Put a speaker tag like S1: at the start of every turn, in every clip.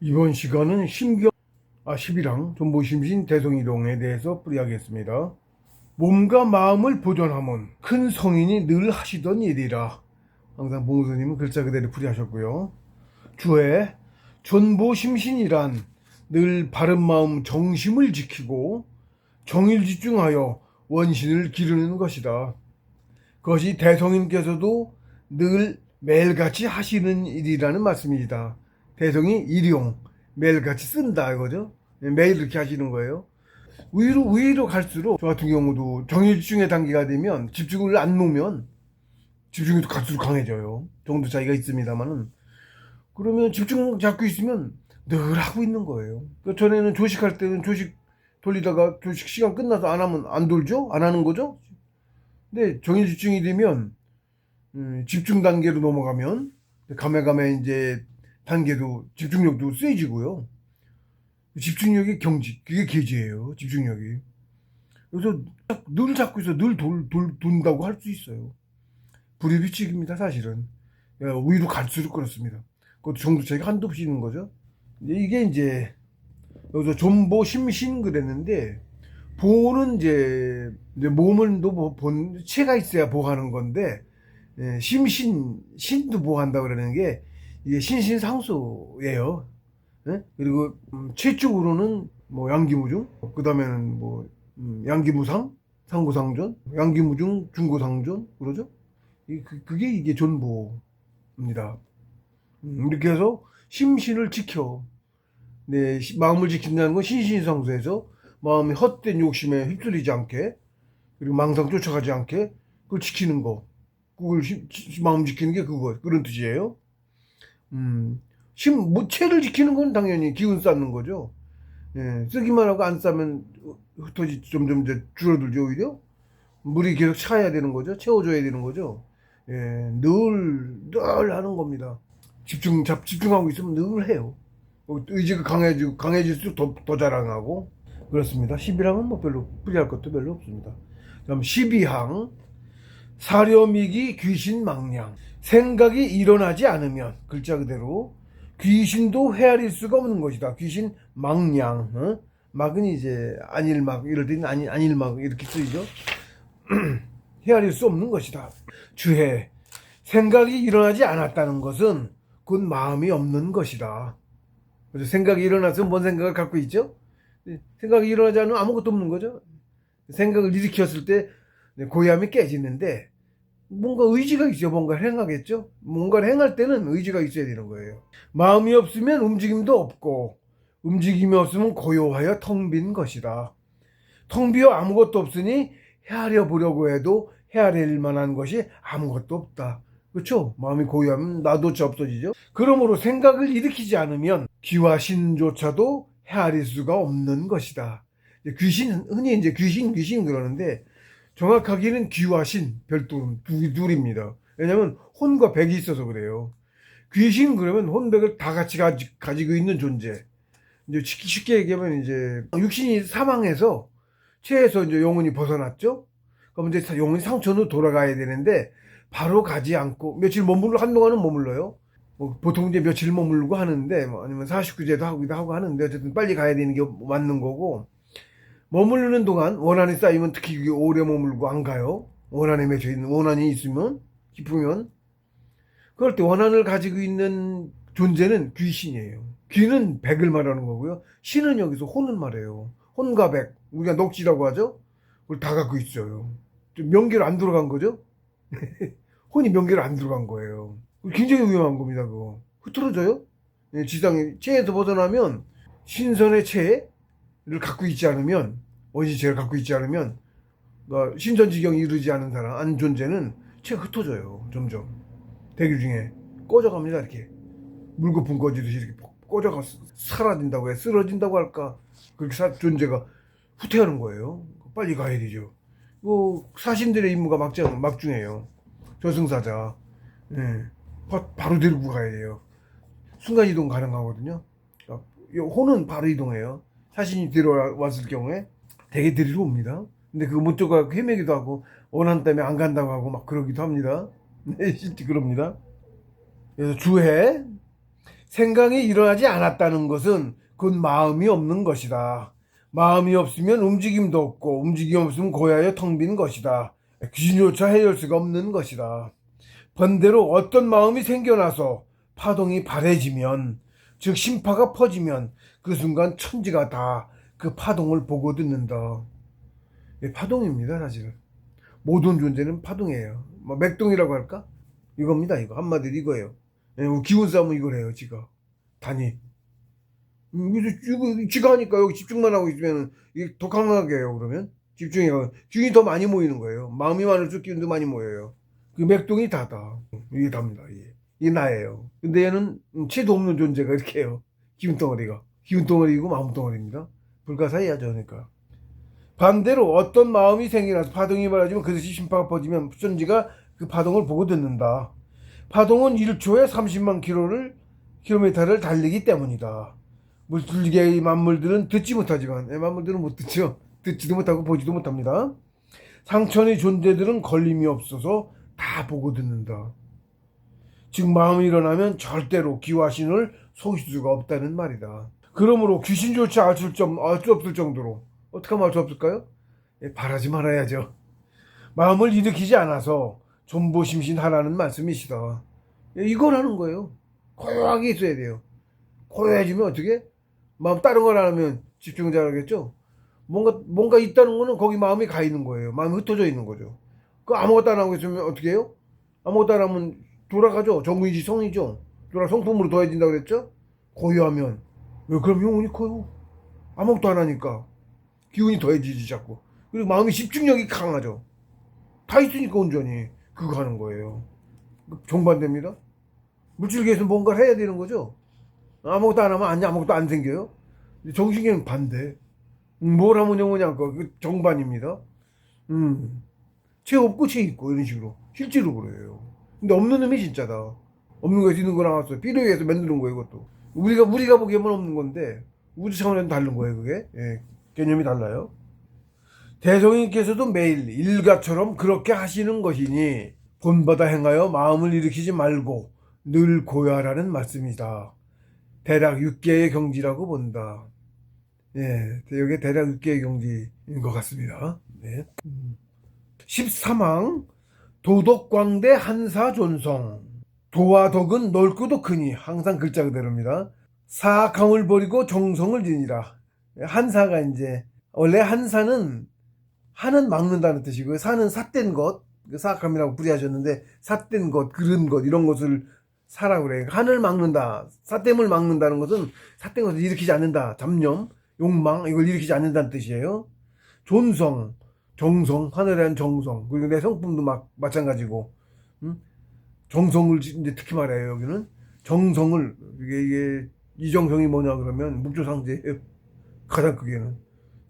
S1: 이번 시간은 11항 존보심신 대성이동에 대해서 풀이하겠습니다. 몸과 마음을 보존하면 큰 성인이 늘 하시던 일이라. 항상 봉수님은 글자 그대로 풀이하셨고요. 주에 존보심신이란 늘 바른마음 정심을 지키고 정일 집중하여 원신을 기르는 것이다. 그것이 대성님께서도 늘 매일같이 하시는 일이라는 말씀이다. 대성이 일용, 매일같이 쓴다 이거죠. 매일 이렇게 하시는 거예요. 위로 갈수록 저 같은 경우도 정일집중의 단계가 되면 집중을 안 놓으면 집중이 갈수록 강해져요. 정도 차이가 있습니다만은 그러면 집중 잡고 있으면 늘 하고 있는 거예요. 그 전에는 조식할 때는 조식 돌리다가 조식 시간 끝나서 안 하면 안 돌죠? 안 하는 거죠? 근데 정일 집중이 되면 집중 단계로 넘어가면 가면 이제 단계도 집중력도 세지고요. 집중력이 경직, 그게 계지예요. 집중력이. 그래서 늘 잡고 있어, 늘 돈다고 할 수 있어요. 불이비칙입니다, 사실은. 위로 갈수록 그렇습니다. 그것도 정도 차이가 한도 없이 있는 거죠. 이게 이제 여기서 존보 심신 그랬는데 보는 이제 몸은 또 체가 있어야 보하는 건데 신도 보한다 그러는 게 이게 신신상소예요. 예? 그리고 체 쪽으로는 뭐 양기무중, 그 다음에는 뭐 양기무상, 상고상존, 양기무중, 중고상존 그러죠. 그게 이게 존보입니다. 이렇게 해서 심신을 지켜. 네, 마음을 지킨다는 건 신신상소에서 마음이 헛된 욕심에 휩쓸리지 않게 그리고 망상 쫓아가지 않게 그걸 지키는 거. 그걸 마음 지키는 게 그런 뜻이에요. 체를 지키는 건 당연히 기운 쌓는 거죠. 예, 쓰기만 하고 안 싸면 흩어지 점점 이제 줄어들죠, 오히려. 물이 계속 차야 되는 거죠. 채워줘야 되는 거죠. 예, 늘 하는 겁니다. 집중하고 있으면 늘 해요. 의지가 강해질수록 더 자랑하고, 그렇습니다. 11항은 뭐 별로, 풀이할 것도 별로 없습니다. 다음 12항. 사려미기 귀신망냥. 생각이 일어나지 않으면, 글자 그대로, 귀신도 헤아릴 수가 없는 것이다. 귀신 망냥. 어? 막은 이제 안일막, 이럴 때는 안일막 이렇게 쓰이죠. 헤아릴 수 없는 것이다. 주해. 생각이 일어나지 않았다는 것은 곧 마음이 없는 것이다. 그래서 생각이 일어나서 뭔 생각을 갖고 있죠? 생각이 일어나지 않으면 아무것도 없는 거죠. 생각을 일으켰을 때 고요함이 깨지는데 뭔가 의지가 있어요. 뭔가를 행하겠죠. 뭔가를 행할 때는 의지가 있어야 되는 거예요. 마음이 없으면 움직임도 없고 움직임이 없으면 고요하여 텅 빈 것이다. 텅 비어 아무것도 없으니 헤아려 보려고 해도 헤아릴 만한 것이 아무것도 없다. 그렇죠? 마음이 고요하면 나조차 없어지죠. 그러므로 생각을 일으키지 않으면 귀와 신조차도 헤아릴 수가 없는 것이다. 흔히 이제 귀신 그러는데 정확하게는 귀와 신 별도 둘입니다. 왜냐하면 혼과 백이 있어서 그래요. 귀신 그러면 혼백을 다 같이 가지고 있는 존재. 이제 쉽게 얘기하면 이제 육신이 사망해서 체에서 이제 영혼이 벗어났죠. 그럼 이제 영혼이 상천으로 돌아가야 되는데 바로 가지 않고 며칠 한동안은 머물러요. 뭐 보통 이제 며칠 머물고 하는데 뭐 아니면 49제도 하고 하는데 어쨌든 빨리 가야 되는 게 맞는 거고. 머무르는 동안 원한이 쌓이면 특히 오래 머물고 안 가요. 원한에 맺혀 있는 원한이 있으면 깊으면 그럴 때 원한을 가지고 있는 존재는 귀신이에요. 귀는 백을 말하는 거고요. 신은 여기서 혼을 말해요. 혼과 백, 우리가 녹지라고 하죠. 그걸 다 갖고 있어요. 명계로 안 들어간 거죠. 혼이 명계로 안 들어간 거예요. 굉장히 위험한 겁니다. 그거 흐트러져요. 지상에 체에서 벗어나면 신선의 체를 갖고 있지 않으면 원시체를 갖고 있지 않으면 신전지경에 이르지 않은 사람, 안 존재는 체가 흩어져요. 점점 대기 중에 꺼져갑니다. 이렇게 물거품 꺼지듯이 이렇게 꺼져가 사라진다고 해, 쓰러진다고 할까, 그렇게 존재가 후퇴하는 거예요. 빨리 가야 되죠. 사신들의 임무가 막중해요. 저승사자. 예. 바로 데리고 가야 돼요. 순간이동 가능하거든요. 혼은 바로 이동해요. 사신이 들어왔을 경우에 되게 데리러 옵니다. 근데 그 못 들어가고 헤매기도 하고 원한 때문에 안 간다고 하고 막 그러기도 합니다. 네, 실제 그럽니다. 그래서 주해 생각이 일어나지 않았다는 것은 곧 마음이 없는 것이다. 마음이 없으면 움직임도 없고 움직임 없으면 고야여 텅 빈 것이다. 귀신조차 해열 수가 없는 것이다. 반대로 어떤 마음이 생겨나서 파동이 발해지면, 즉 심파가 퍼지면 그 순간 천지가 다 그 파동을 보고 듣는다. 파동입니다, 사실은. 모든 존재는 파동이에요. 뭐 맥동이라고 할까? 이겁니다, 이거. 한마디로 이거예요. 기운 싸움은 이거래요, 지가. 단위. 이거 지가 하니까 여기 집중만 하고 있으면 이게 더 강하게 해요, 그러면. 집중해요. 기운이 더 많이 모이는 거예요. 마음이 많을수록 기운도 많이 모여요. 그 맥동이 다다. 이게 답니다, 이게. 이게 나예요. 근데 얘는 채도 없는 존재가 이렇게 해요. 기운덩어리가. 기운덩어리이고 마음덩어리입니다. 불가사의하죠, 그러니까. 반대로 어떤 마음이 생겨나서 파동이 벌어지면 그것이 심파가 퍼지면 천지가 그 파동을 보고 듣는다. 파동은 1초에 30만 킬로미터를 달리기 때문이다. 물질계의 만물들은 듣지 못하지만, 만물들은 못 듣죠. 듣지도 못하고 보지도 못합니다. 상천의 존재들은 걸림이 없어서 다 보고 듣는다. 즉 마음이 일어나면 절대로 기와 신을 속일 수가 없다는 말이다. 그러므로 귀신조차 알 수 없을 정도로, 어떻게 하면 알 수 없을까요? 바라지 말아야죠. 마음을 일으키지 않아서 존보심신하라는 말씀이시다. 이걸 하는 거예요. 고요하게 있어야 돼요. 고요해지면 어떻게? 마음 다른 걸 안 하면 집중 잘하겠죠? 뭔가 있다는 거는 거기 마음이 가 있는 거예요. 마음이 흩어져 있는 거죠. 그 아무것도 안 하고 있으면 어떻게 해요? 아무것도 안 하면 돌아가죠. 정의지 성이죠. 성품으로 더해진다고 그랬죠? 고요하면. 그럼 영혼이 커요. 아무것도 안 하니까. 기운이 더해지지 자꾸. 그리고 마음의 집중력이 강하죠. 다 있으니까 온전히 그거 하는 거예요. 정반대입니다. 물질계에서 뭔가를 해야 되는 거죠. 아무것도 안 하면 아무것도 안 생겨요. 정신계는 반대. 뭘 하면 영혼이 안 커. 그 정반입니다. 채 없고 채 있고 이런 식으로. 실제로 그래요. 근데 없는 놈이 진짜다. 없는 거에서 있는 거 나왔어요. 필요에 의해서 만드는 거예요, 이것도. 우리가 보기에는 없는 건데 우주 차원에는 다른 거예요, 그게. 예, 개념이 달라요. 대성인께서도 매일 일가처럼 그렇게 하시는 것이니 본받아 행하여 마음을 일으키지 말고 늘 고요하라는 말씀이다. 대략 6개의 경지라고 본다. 예, 이게 대략 6개의 경지인 것 같습니다. 네. 13항 도덕광대 한사존성. 도와 덕은 넓고도 크니, 항상 글자 그대로입니다. 사악함을 버리고 정성을 지니라. 한사가 이제 원래 한사는 한은 막는다는 뜻이고요. 사는 삿된 것, 사악함이라고 부리하셨는데 삿된 것, 그른 것 이런 것을 사라고 그래요. 한을 막는다, 삿됨을 막는다는 것은 삿된 것을 일으키지 않는다. 잡념, 욕망 이걸 일으키지 않는다는 뜻이에요. 존성, 정성, 하늘에 대한 정성, 그리고 내 성품도 마찬가지고, 정성을 이제 특히 말해요. 여기는 정성을, 이게 이정성이 뭐냐 그러면 묵조상제 가장 크게는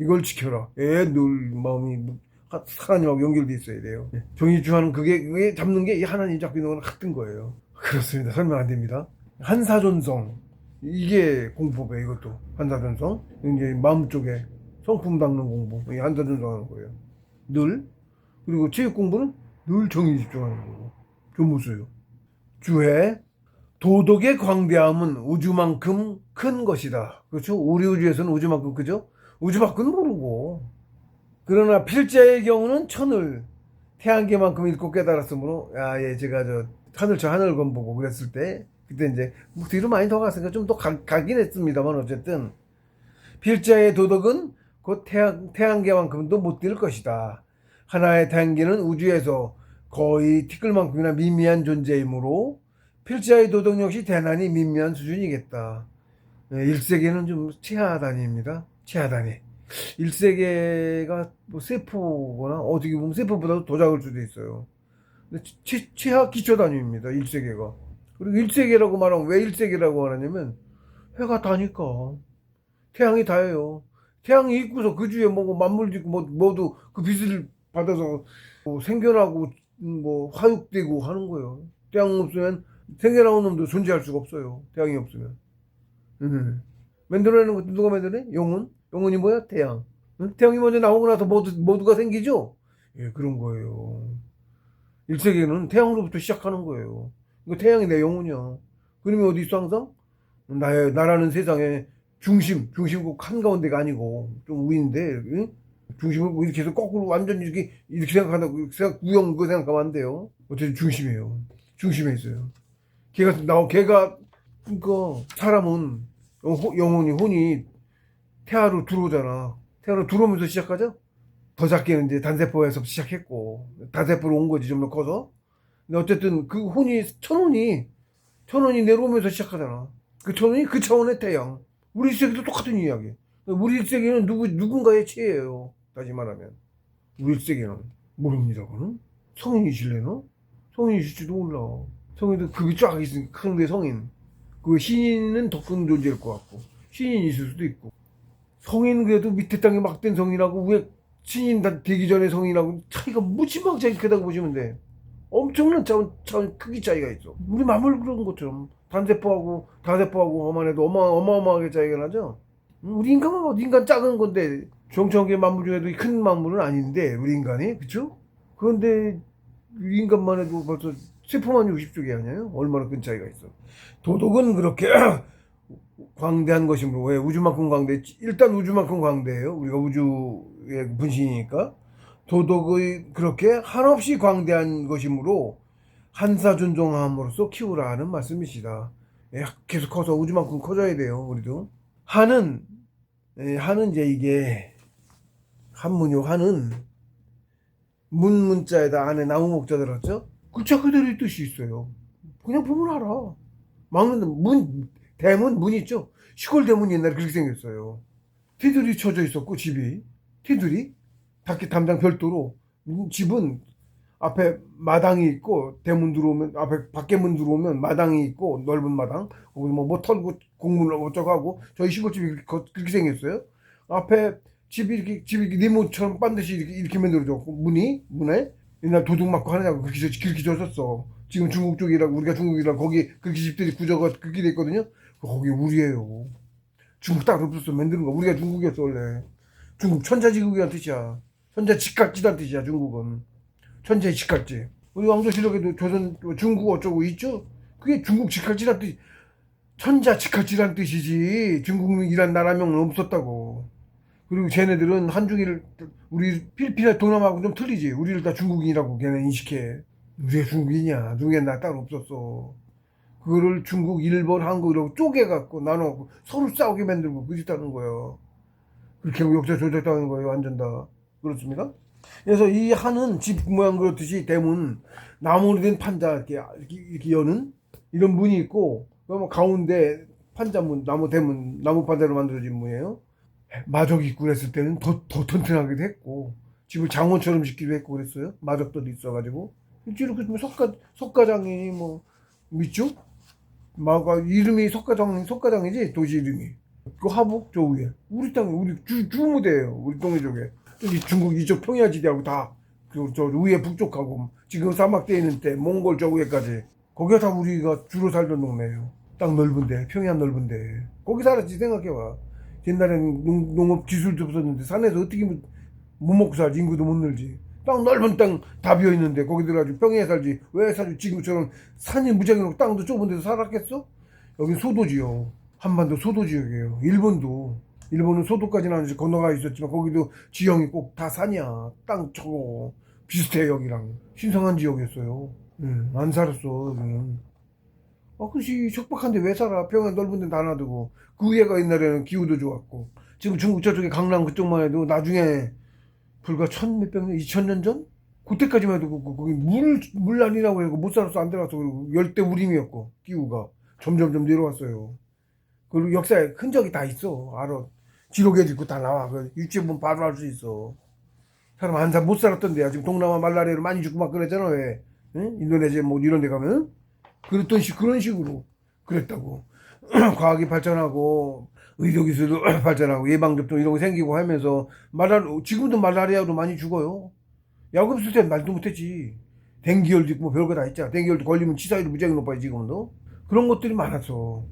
S1: 이걸 지켜라. 늘 마음이 하나님하고 연결돼 있어야 돼요. 정의주하는 그게 잡는 게 이 하나님 잡고 있는 거랑 같은 거예요. 그렇습니다. 설명 안 됩니다. 한사존성, 이게 공법이에요. 이것도 한사존성, 이제 마음 쪽에 성품 닦는 공부, 이 한사존성 하는 거예요. 늘. 그리고 체육 공부는 늘 정의 집중하는 거고. 교무수요. 주해 도덕의 광대함은 우주만큼 큰 것이다. 그렇죠? 우리 우주에서는 우주만큼 크죠? 우주 밖은 모르고. 그러나 필자의 경우는 천을 태양계만큼 읽고 깨달았으므로, 제가 하늘 건보고 그랬을 때, 그때 이제 뒤로 많이 더 갔으니까 좀 더 가긴 했습니다만, 어쨌든 필자의 도덕은 곧 태양계만큼도 못 뛸 것이다. 하나의 태양계는 우주에서 거의 티끌만큼이나 미미한 존재이므로 필자의 도덕 역시 대단히 미미한 수준이겠다. 1세계는 좀 최하단위입니다. 최하단위. 1세계가 뭐 세포거나 어떻게 보면 세포보다도 더 작을 수도 있어요. 근데 최하 기초 단위입니다. 1세계가. 그리고 1세계라고 말하면 왜 1세계라고 하냐면 해가 다니까. 태양이 다예요. 태양이 있고서 그 주위에 뭐 만물도 있고 모두 그 빛을 받아서 생겨나고 화육되고 하는 거예요. 태양 없으면 생겨나온 놈도 존재할 수가 없어요. 태양이 없으면. 만들어내는 것도 누가 만드네? 영혼? 영혼이 뭐야? 태양. 태양이 먼저 나오고 나서 모두가 생기죠? 예, 그런 거예요. 1세계는 태양으로부터 시작하는 거예요. 이거 태양이 내 영혼이야. 그림이 어디 있어, 항상? 나라는 세상의 중심국 한가운데가 아니고 좀 위인데, 응? 중심을 뭐 이렇게 해서 거꾸로 완전 이렇게 생각한다고, 우영 그거 생각하면 안 돼요. 어쨌든 중심이에요. 중심에 있어요. 걔가, 그니까, 사람은, 영혼이, 혼이 태아로 들어오잖아. 태아로 들어오면서 시작하죠? 더 작게는 이제 단세포에서 시작했고, 단세포로 온 거지, 좀 더 커서. 근데 어쨌든 그 천원이 내려오면서 시작하잖아. 그 천원이 그 차원의 태양. 우리 세계도 똑같은 이야기. 우리 세계는 누군가의 체예요. 다시 말하면. 우리 세계는. 모릅니다, 그는. 성인이실래나? 성인이실지도 몰라. 성인도 그게 쫙 있으니까, 큰 게 성인. 그 신인은 더 큰 존재일 것 같고, 신인이 있을 수도 있고. 성인 그래도 밑에 땅에 막된 성인하고 위에 신인 되기 전에 성인하고 차이가 무지막지하게 크다고 보시면 돼. 엄청난 차원 크기 차이가 있어. 우리 마물 그런 것처럼 단세포하고 다세포하고만 해도 어마어마하게 차이가 나죠. 우리 인간 작은 건데 정청계 만물 중에도 큰 만물은 아닌데 우리 인간이 그쵸? 그런데 우리 인간만 해도 벌써 세포만 60쪽이 아니에요? 얼마나 큰 차이가 있어. 도덕은 그렇게 광대한 것이므로 왜 우주만큼 광대? 일단 우주만큼 광대해요. 우리가 우주의 분신이니까. 도덕의 그렇게 한없이 광대한 것이므로 한사존종함으로써 키우라 하는 말씀이시다. 예, 계속 커서 우주만큼 커져야 돼요. 우리도. 한은 이제 이게 한문요. 한은 문자에다 안에 나무 목자 들었죠? 글자 그대로의 뜻이 있어요. 그냥 보면 알아. 막는 대문 문 있죠? 시골 대문이 옛날에 그렇게 생겼어요. 테두리 쳐져 있었고 집이 테두리 밖에 담장 별도로 집은 앞에 마당이 있고 대문 들어오면 앞에 밖에 문 들어오면 마당이 있고 넓은 마당 거기 뭐 털고 곡물 어쩌고 하고 저희 시골집이 그렇게 생겼어요. 앞에 집이 네모처럼 반드시 이렇게 만들어졌고 문에 옛날 도둑 맞고 하느냐고 그렇게 졌었어. 지금 중국 쪽이라고 우리가 중국이라고 거기 그렇게 집들이 구조가 그렇게 돼 있거든요. 거기 우리예요. 중국 따로 없었어. 만드는 거 우리가 중국이었어 원래. 중국 천자지국이란 뜻이야. 천자직각지란 뜻이야 중국은. 천자의 직각지. 우리 왕조실록에도 조선 중국 어쩌고 있죠? 그게 중국 직각지란 뜻. 천자직각지란 뜻이지. 중국이란 나라명은 없었다고. 그리고 쟤네들은 한중일 우리 필리핀이나 동남아하고 좀 틀리지. 우리를 다 중국인이라고 걔네 인식해. 우리가 중국인이야. 중국엔 나 따로 없었어. 그거를 중국, 일본, 한국 이라고 쪼개갖고 나눠갖고 서로 싸우게 만들고 그랬다는 거예요. 그렇게 하고 역사 조작당한 거예요. 완전 다. 그렇습니다. 그래서 이 한은 집 모양 그렇듯이 대문, 나무로 된 판자 이렇게 여는 이런 문이 있고, 그러면 가운데 판자문, 나무 대문, 나무 판자로 만들어진 문이에요. 마적 입구 했을 때는 더 튼튼하기도 했고, 집을 장원처럼 짓기도 했고 그랬어요. 마적도 있어가지고. 이렇게 석가장이 뭐, 있죠? 이름이 석가장이지, 도시 이름이. 그 하북, 저 위에. 우리 땅, 우리 주무대예요 우리 동네 쪽에. 중국 이쪽 평야지대하고 다, 저 위에 북쪽하고, 지금 사막대에 있는 때, 몽골 저 위에까지. 거기가 다 우리가 주로 살던 동네예요. 땅 넓은데, 평야 넓은데. 거기 살았지, 생각해봐. 옛날에는 농업 기술도 없었는데, 산에서 어떻게 못 먹고 살지, 인구도 못 늘지. 넓은 땅 다 비어있는데, 거기 들어가지고 평야에 살지. 왜 살지? 지금처럼 산이 무지하게 높고 땅도 좁은 데서 살았겠어? 여긴 소도지요. 한반도 소도지역이에요. 일본은 소도까지는 아니지 건너가 있었지만 거기도 지형이 꼭 다 산이야. 땅 저거 비슷해 여기랑. 신성한 지역이었어요. 안 살았어 여기는. 그렇지 척박한데 왜 살아. 평야 넓은 데 다 놔두고. 그 위에가 옛날에는 기후도 좋았고. 지금 중국 저쪽에 강남 그쪽만 해도 나중에 불과 몇백 년, 2000년 전? 그때까지만 해도 거기 물난이라고 해서 못 살았어. 안 들어갔어. 그리고 열대 우림이었고 기후가 점점 내려왔어요. 그리고 역사에 흔적이 다 있어. 알아. 기록에 있고 다 나와. 그 유치해 보면 바로 알 수 있어. 사람 못 살았던데야. 지금 동남아 말라리아로 많이 죽고 막 그랬잖아. 왜? 응? 인도네시아 뭐 이런 데 가면. 그런 식으로 그랬다고. 과학이 발전하고 의료기술도 발전하고 예방접종 이런 거 생기고 하면서 지금도 말라리아로 많이 죽어요. 약 없을 땐 말도 못했지. 댕기열도 있고 뭐 별거 다 있잖아. 댕기열도 걸리면 치사율이 무지하게 높아요 지금도. 그런 것들이 많았어.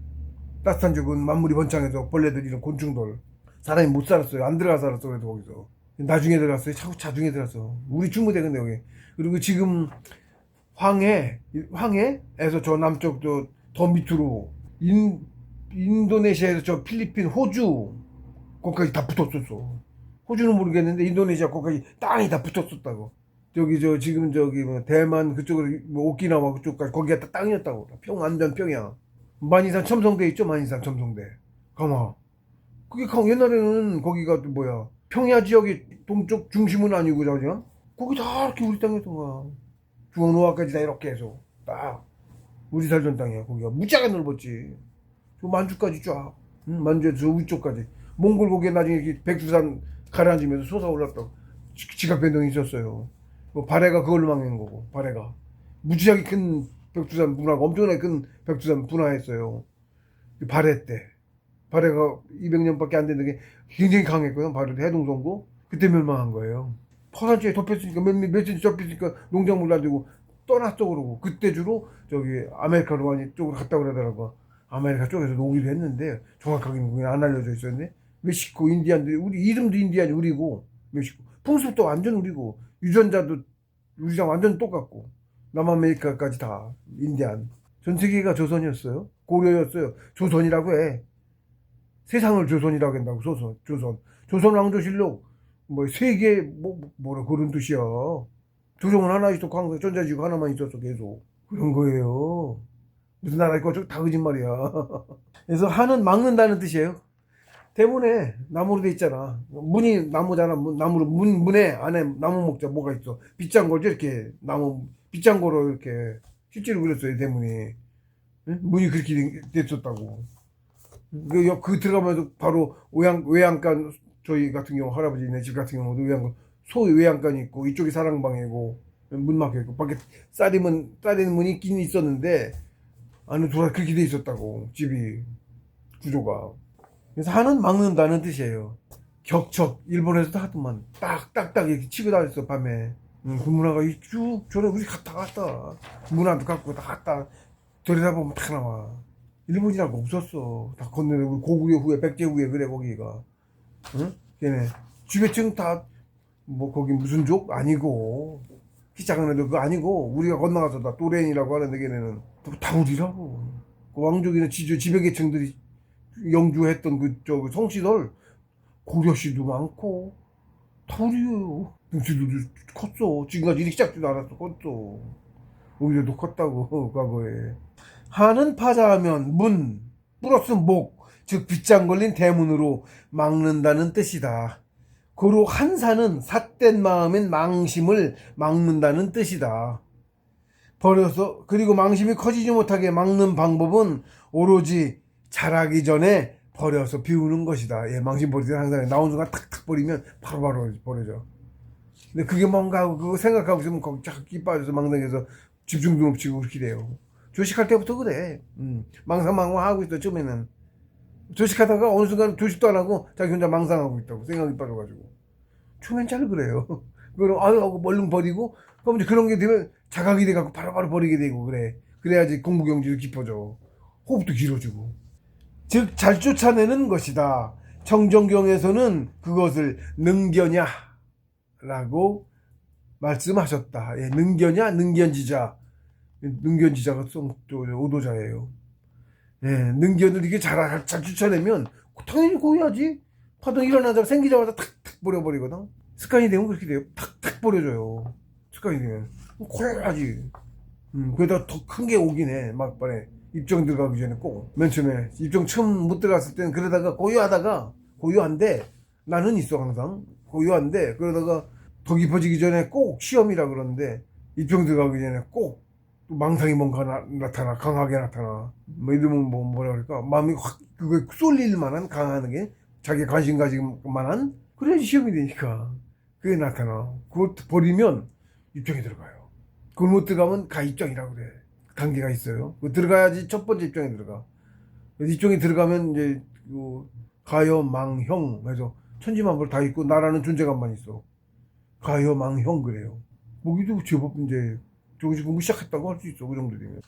S1: 따뜻한 적은 만물이 번창해서 벌레들 이런 곤충들 사람이 못 살았어요. 안 들어가 살았어. 그래도 거기서 나중에 들어갔어요. 차중에 들어갔어. 우리 중부대 근데 여기. 그리고 지금 황해에서 저 남쪽 더 밑으로 인도네시아에서 저 필리핀, 호주, 거기까지 다 붙었었어. 호주는 모르겠는데 인도네시아 거기까지 땅이 다 붙었었다고. 저기 저 지금 저기 뭐 대만 그쪽으로 뭐 오키나와 그쪽까지 거기가 다 땅이었다고. 완전 평야. 만이산 첨성대 있죠? 만이산 첨성대. 가마. 그게 옛날에는 거기가 또 뭐야? 평야 지역의 동쪽 중심은 아니고 저죠? 거기 다 이렇게 우리 땅이었던 거야. 중앙노아까지 다 이렇게 해서 딱 우리 살던 땅이야. 거기가 무지하게 넓었지. 저 만주까지 쫙. 응? 만주에서 저 위쪽까지. 몽골 고개 나중에 이렇게 백두산 가라앉으면서 솟아올랐다고. 지각 변동이 있었어요. 뭐 발해가 그걸로 망한 거고. 발해가 무지하게 큰 백두산 분화가 엄청나게 큰 백두산 분화했어요. 발해 때. 발해가 200년밖에 안 됐는데 굉장히 강했거든. 발해 해동성고 그때 멸망한 거예요. 퍼산지에 덮였으니까 며칠 덮였으니까 농작물 놔두고 떠났어 그러고 그때 주로 저기 아메리카로 많이 쪽으로 갔다 그러더라고. 아메리카 쪽에서 오기도 했는데 정확하게는 그게 안 알려져 있었는데 멕시코 인디안들 우리 이름도 인디안이 우리고 멕시코 풍습도 완전 우리고 유전자도 우리랑 완전 똑같고 남아메리카까지 다 인디안. 전 세계가 조선이었어요. 고려였어요. 조선이라고 해. 세상을 조선이라고 한다고. 조선 왕조실록 뭐 세계 뭐라 그런 뜻이야. 조정은 하나 있었고 항상 전자지구 하나만 있었어. 계속 그런 거예요. 무슨 나라 있고 다 거짓말이야. 그래서 한은 막는다는 뜻이에요. 대문에 나무로 돼 있잖아. 문이 나무잖아. 나무로 문에 안에 나무 목자 뭐가 있어. 빗장 걸죠 이렇게. 나무 빗장 걸어 이렇게 실제로 그랬어요. 대문이. 응? 문이 그렇게 됐었다고. 그 들어가면서 바로 외양간 저희 같은 경우 할아버지네 집 같은 경우도 외양간 소위 외양간이 있고 이쪽이 사랑방이고 문 막혀 있고 밖에 쌀이는 문이 있긴 있었는데 안에 돌아 그렇게 돼 있었다고 집이 구조가. 그래서 한은 막는다는 뜻이에요. 격척 일본에서도 하더만 딱딱딱 이렇게 치고 다녔어 밤에. 그 문화가 쭉 저래 우리 갔다 문화도 갖고 다 갔다 들여다보면 다 나와. 일본이라고 없었어. 다 건너네. 우리 고구려 후에 백제 후에 그래 거기가. 응? 걔네 주배층 다 뭐 거기 무슨 족 아니고 키 작은 애들 그거 아니고 우리가 건너가서 다 또래인이라고 하는데 걔네는 다 우리라고. 그 왕족이나 지배계층들이 영주했던 그저 성시설 고려시도 많고 다 우리예요. 등치도 컸어. 지금까지 이렇게 작지도 않았어. 컸어. 우리도 컸다고 과거에. 한은 파자하면 문 플러스 목, 즉 빗장 걸린 대문으로 막는다는 뜻이다. 고로 한사는 삿된 마음인 망심을 막는다는 뜻이다. 버려서 그리고 망심이 커지지 못하게 막는 방법은 오로지 자라기 전에 버려서 비우는 것이다. 예, 망심 버릴 때 항상 나온 순간 탁탁 버리면 바로바로 버려져. 근데 그게 뭔가 하고 그거 생각하고 있으면 거기 쫙 끼 빠져서 망상해서 집중도 없이고 그렇게 돼요. 조식할 때부터 그래. 망상하고 있어 처음에는. 조식하다가 어느 순간 조식도 안 하고 자기 혼자 망상하고 있다고 생각이 빠져가지고 초면 잘 그래요. 그럼 하고 멀른 버리고 그럼 이제 그런 게 되면 자각이 돼갖고 바로바로 버리게 되고 그래. 그래야지 공부 경지도 깊어져. 호흡도 길어지고. 즉 잘 쫓아내는 것이다. 청정경에서는 그것을 능견야라고 말씀하셨다. 예, 능견야, 능견지자. 능견지자가 오도자예요. 예, 능견을 이게 잘 쫓아내면 당연히 고야지. 파동 일어나자마자 생기자마자 탁탁 버려버리거든. 습관이 되면 그렇게 돼요. 탁탁 버려져요. 습관이 되면 고야지. 그러다 더 큰 게 오긴 해. 막판에 입정 들어가기 전에 꼭 맨 처음에 입정 처음 못 들어갔을 때는 그러다가 고요한데 나는 있어 항상 고요한데 그러다가 더 깊어지기 전에 꼭 시험이라 그러는데 입정 들어가기 전에 꼭 망상이 뭔가 나타나 강하게 나타나 뭐 이러면 뭐라 그럴까 마음이 확 그거 쏠릴 만한 강한 게 자기 관심 가질 만한 그래야지 시험이 되니까 그게 나타나. 그걸 버리면 입정이 들어가요. 그걸 못 들어가면 가입정이라고 그래. 단계가 있어요. 들어가야지 첫 번째 입정에 들어가. 입정이 들어가면 이제 가여망형 해서 천지만물 다 있고 나라는 존재감만 있어. 가여망형 그래요. 모기도 제법 이제 조금씩 공부 시작했다고 할 수 있어. 그 정도 되면.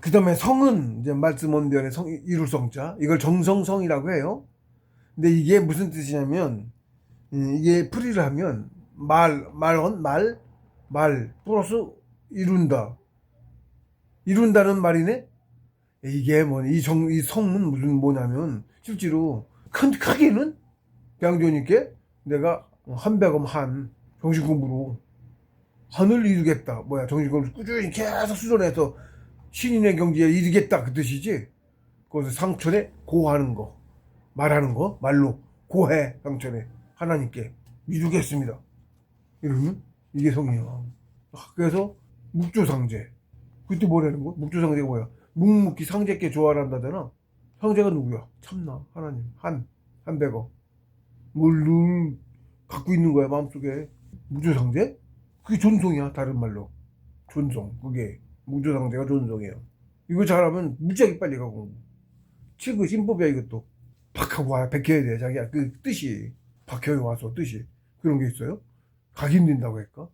S1: 그 다음에 성은 이제 말씀 원변의 성 이룰 성자 이걸 정성성이라고 해요. 근데 이게 무슨 뜻이냐면 이게 풀이를 하면 말 플러스 이룬다는 말이네. 이게 뭐, 이 성은 무슨 뭐냐면, 실제로, 크게는, 대항조님께 내가 한백엄 정신공부로, 한을 이루겠다. 정신공부를 꾸준히 계속 수련해서 신인의 경지에 이르겠다. 그 뜻이지. 거기서 상천에 고하는 거, 말하는 거, 말로, 고해, 상천에. 하나님께 이루겠습니다. 이러면, 이게 성이에요. 그래서, 묵조상제. 그때 뭐라는 거? 묵조상제가 뭐야? 묵묵히 상제께 조화한다잖아. 상제가 누구야? 참나, 하나님, 한백어. 뭘 늘 갖고 있는 거야, 마음속에. 묵조상제? 그게 존송이야, 다른 말로. 존송. 그게, 묵조상제가 존송이에요. 이거 잘하면 무지하게 빨리 가고. 그 신법이야, 이것도. 팍 하고 와, 베껴야 돼, 자기야. 그 뜻이. 박혀요, 와서, 뜻이. 그런 게 있어요? 각인된다고 할까?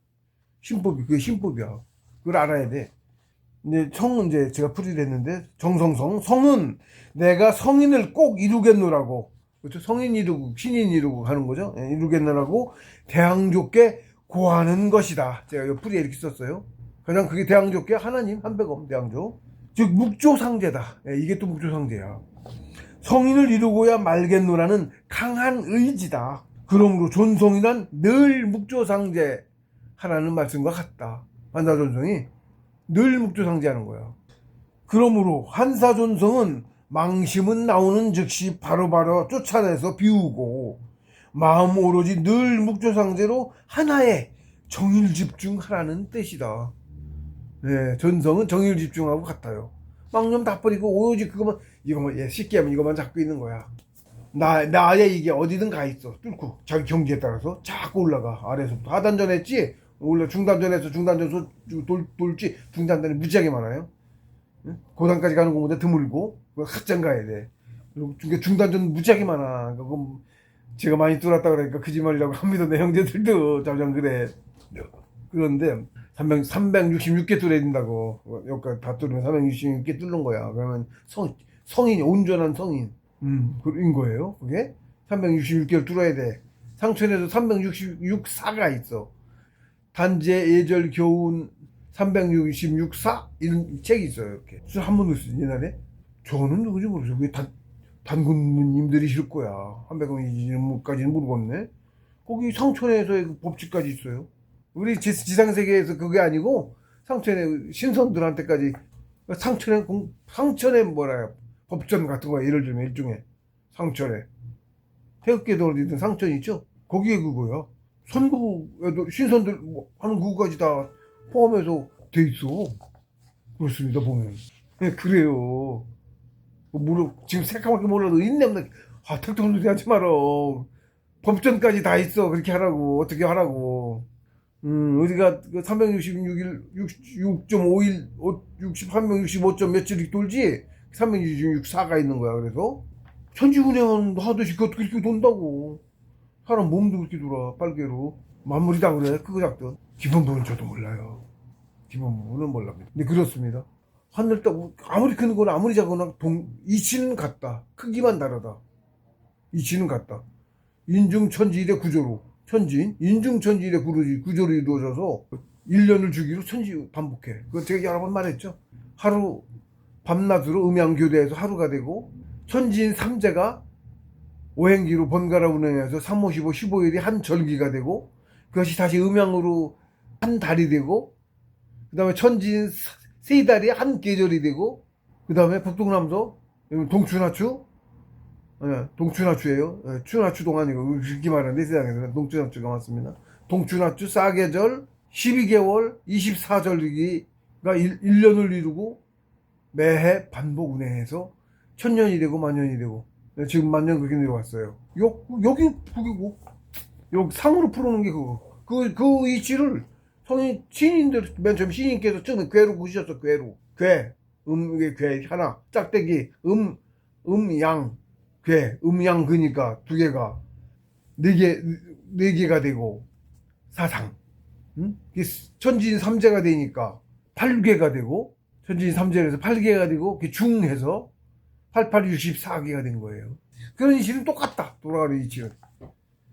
S1: 그게 신법이야. 그걸 알아야 돼. 이제 성은 이제 제가 풀이를 했는데, 성은 내가 성인을 꼭 이루겠노라고. 그렇죠? 성인 이루고, 신인 이루고 하는 거죠. 예, 이루겠노라고 대항조께 고하는 것이다. 제가 이 풀이에 이렇게 썼어요. 그냥 그게 대항조께 하나님, 한백엄 대항조. 즉, 묵조상제다. 예, 이게 또 묵조상제야. 성인을 이루고야 말겠노라는 강한 의지다. 그러므로 존성이란 늘 묵조상제 하라는 말씀과 같다. 한사존성이 늘 묵조상제하는 거야. 그러므로 한사존성은 망심은 나오는 즉시 바로바로 쫓아내서 비우고 마음 오로지 늘 묵조상제로 하나에 정일 집중하라는 뜻이다. 네, 존성은 정일 집중하고 같아요. 망념 다 버리고 오로지 이거만 쉽게 하면 이것만 잡고 있는 거야. 나의 이게 어디든 가 있어. 뚫고 자기 경지에 따라서 자꾸 올라가. 아래서부터 하단전 했지. 원래 중단전에서 중단전 돌지 중단전이 무지하게 많아요. 고단까지 가는 것보다 드물고 확장 가야 돼. 그리고 중단전 무지하게 많아. 그럼 제가 많이 뚫었다 그러니까 거짓말이라고 합니다. 내 형제들도 자장 그래. 그런데 366개 뚫어야 된다고. 여기까지 다 뚫으면 366개 뚫는 거야. 그러면 성인이 온전한 성인. 그인 거예요. 그게 366개를 뚫어야 돼. 상천에도 366사가 있어. 단제 예절 교훈 366사 이런 책이 있어요. 이렇게 한 번도 쓰지 옛날에. 저는 누구지 모르죠. 왜 단군님들이 실 거야. 한백원이지까지는 모르겠네. 거기 상천에서의 그 법칙까지 있어요. 우리 지상세계에서 그게 아니고 상천의 신선들한테까지 상천에 법전 같은 거야. 예를 들면 일종의 상천에 태극기도 어디든 상천이 있죠. 거기에 그거야. 선구에도 신선들 하는 그거까지 다 포함해서 돼 있어. 그렇습니다, 보면. 네, 그래요. 지금 새까맣게 몰라도 있네. 턱턱 하지 마라. 법전까지 다 있어. 그렇게 하라고. 어떻게 하라고. 우리가 366일, 6.5일, 63명 65점 며칠 돌지? 366사가 있는 거야. 그래서 천지운행은 하듯이 그렇게 돈다고. 사람 몸도 그렇게 돌아. 빨개로. 마무리다 그래. 그거 작든. 기본 부분은 저도 몰라요. 기본 부분은 몰랍니다. 근데 그렇습니다. 하늘 따고 아무리 큰 거나 아무리 작거나 이치는 같다. 크기만 다르다. 이치는 같다. 인중천지일의 구조로 인중천지일의 구조로 이루어져서 1년을 주기로 천지 반복해. 그거 제가 여러 번 말했죠. 하루 밤낮으로 음양교대에서 하루가 되고 천지인 3제가 오행기로 번갈아 운행해서 3, 5, 15, 15일이 한 절기가 되고 그것이 다시 음양으로 한 달이 되고 그 다음에 천지인 3달이 한 계절이 되고 그 다음에 북동남도 동추나추 동추나추예요. 추나추 동안이고 그렇게 말하는데 세상에서는 동추나추가 맞습니다. 동추나추 4계절 12개월 24절기가 1년을 이루고 매해 반복 운행해서 천년이 되고 만년이 되고 지금 만년 그렇게 내려왔어요. 여기 그게고 여기 상으로 풀어놓은 게 그거. 그 이치를 신인들 맨 처음 신인께서 처음에 괴로 구셨어. 괴로 이게 괴 하나 짝대기 양 괴 양 그니까 두 개가 네 개가 되고 사상 천지인 3제가 되니까 8개가 되고 천지인 3제에서 8개가 되고 중해서 8864개가 된 거예요. 그런 이치는 똑같다. 돌아가는 이치는.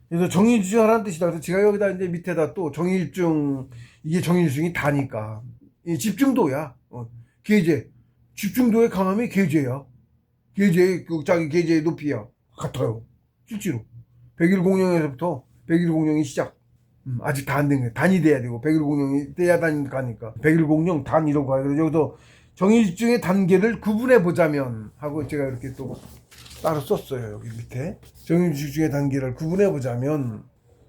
S1: 그래서 정일집중하라는 뜻이다. 그래서 제가 여기다 이제 밑에다 또 정일집중 이게 정일집중이 다니까 이 집중도야. 그게 이제 집중도의 강함이 계제야. 자기 계제의 높이야. 같아요. 실제로. 백일 공룡에서부터 백일 공룡이 시작. 아직 다 안 된 거야. 단이 돼야 되고, 백일 공룡이 돼야 단이 가니까. 백일 공룡, 단 이런 거야. 그래서 여기서 정의 집중의 단계를 구분해 보자면 하고 제가 이렇게 또 따로 썼어요. 여기 밑에. 정의 집중의 단계를 구분해 보자면,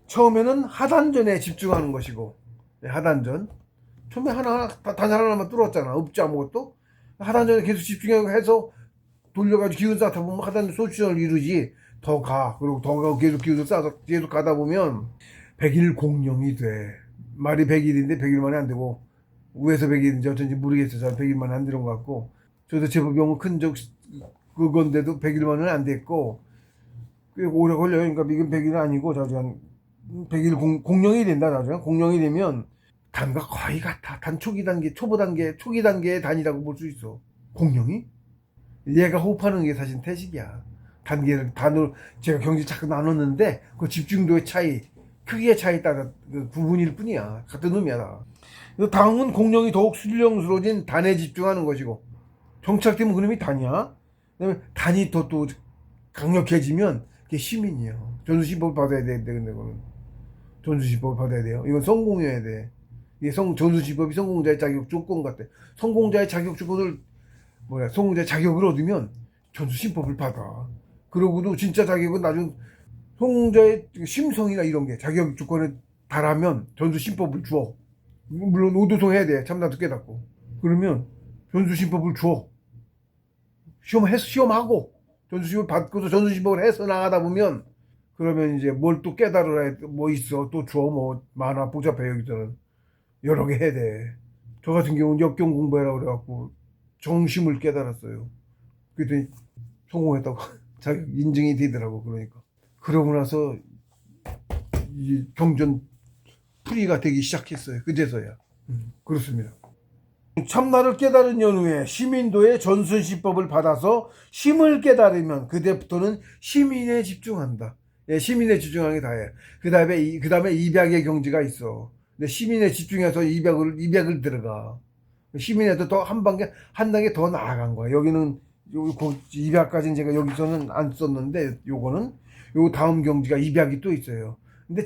S1: 처음에는 하단전에 집중하는 것이고, 하단전. 처음에 단 하나만 뚫었잖아. 없지 아무것도. 하단전에 계속 집중해서 돌려가지고 기운 쌓다 보면 하단전 소추전을 이루지. 더 가. 그리고 더 가고 계속 기운을 쌓아서 계속 가다 보면 백일 공룡이 돼. 말이 백일인데 백일만이 안 되고, 위에서 백일인지 어쩐지 모르겠어요. 100일만에 안 되는 것 같고, 저도 제법 병원 그건데도 100일만은 안 됐고, 꽤 오래 걸려요. 그러니까 이건 100일은 아니고, 자주 100일 공룡이 된다, 나중에. 공룡이 되면 단과 거의 같아. 단 초기 단계, 초보 단계, 초기 단계의 단이라고 볼 수 있어. 공룡이? 얘가 호흡하는 게 사실 태식이야. 단계를, 단으로, 제가 경지 자꾸 나눴는데, 그 집중도의 차이, 크기의 차이에 따라 그 구분일 뿐이야. 같은 놈이야, 다. 다음은 공룡이 더욱 술령스러워진 단에 집중하는 것이고, 정착되면 그놈이 단이야. 그다음에 단이 또 강력해지면 그게 시민이야. 전수신법을 받아야 돼. 근데 그거는 전수신법을 받아야 돼요. 이건 성공해야 돼. 이게 전수신법이 성공자의 자격 조건 같아. 성공자의 자격 조건을 성공자의 자격을 얻으면 전수신법을 받아. 그러고도 진짜 자격은 나중 성공자의 심성이나 이런 게 자격 조건에 달하면 전수신법을 줘. 물론 오도송 해야 돼. 참나도 깨닫고. 그러면 전수신법을 줘. 시험하고 전수신법 받고서 전수신법을 해서 나가다 보면, 그러면 이제 뭘 또 깨달으라 뭐 있어 또 줘. 뭐 많아. 복잡해. 여기서는 여러 개 해야 돼. 저 같은 경우는 역경 공부해라 그래갖고 정심을 깨달았어요. 그랬더니 성공했다고 자격 인증이 되더라고. 그러니까 그러고 나서 이 경전 풀이가 되기 시작했어요. 그제서야. 그렇습니다. 참나를 깨달은 연후에 시민도의 전순시법을 받아서 심을 깨달으면 그때부터는 시민에 집중한다. 예, 시민에 집중하는 게 다예요. 그 다음에 입약의 경지가 있어. 근데 시민에 집중해서 입약을 들어가. 시민에도 더 한 단계 더 나아간 거야. 여기는 입약까지는 제가 여기서는 안 썼는데, 요거는 요 다음 경지가 입약이 또 있어요. 근데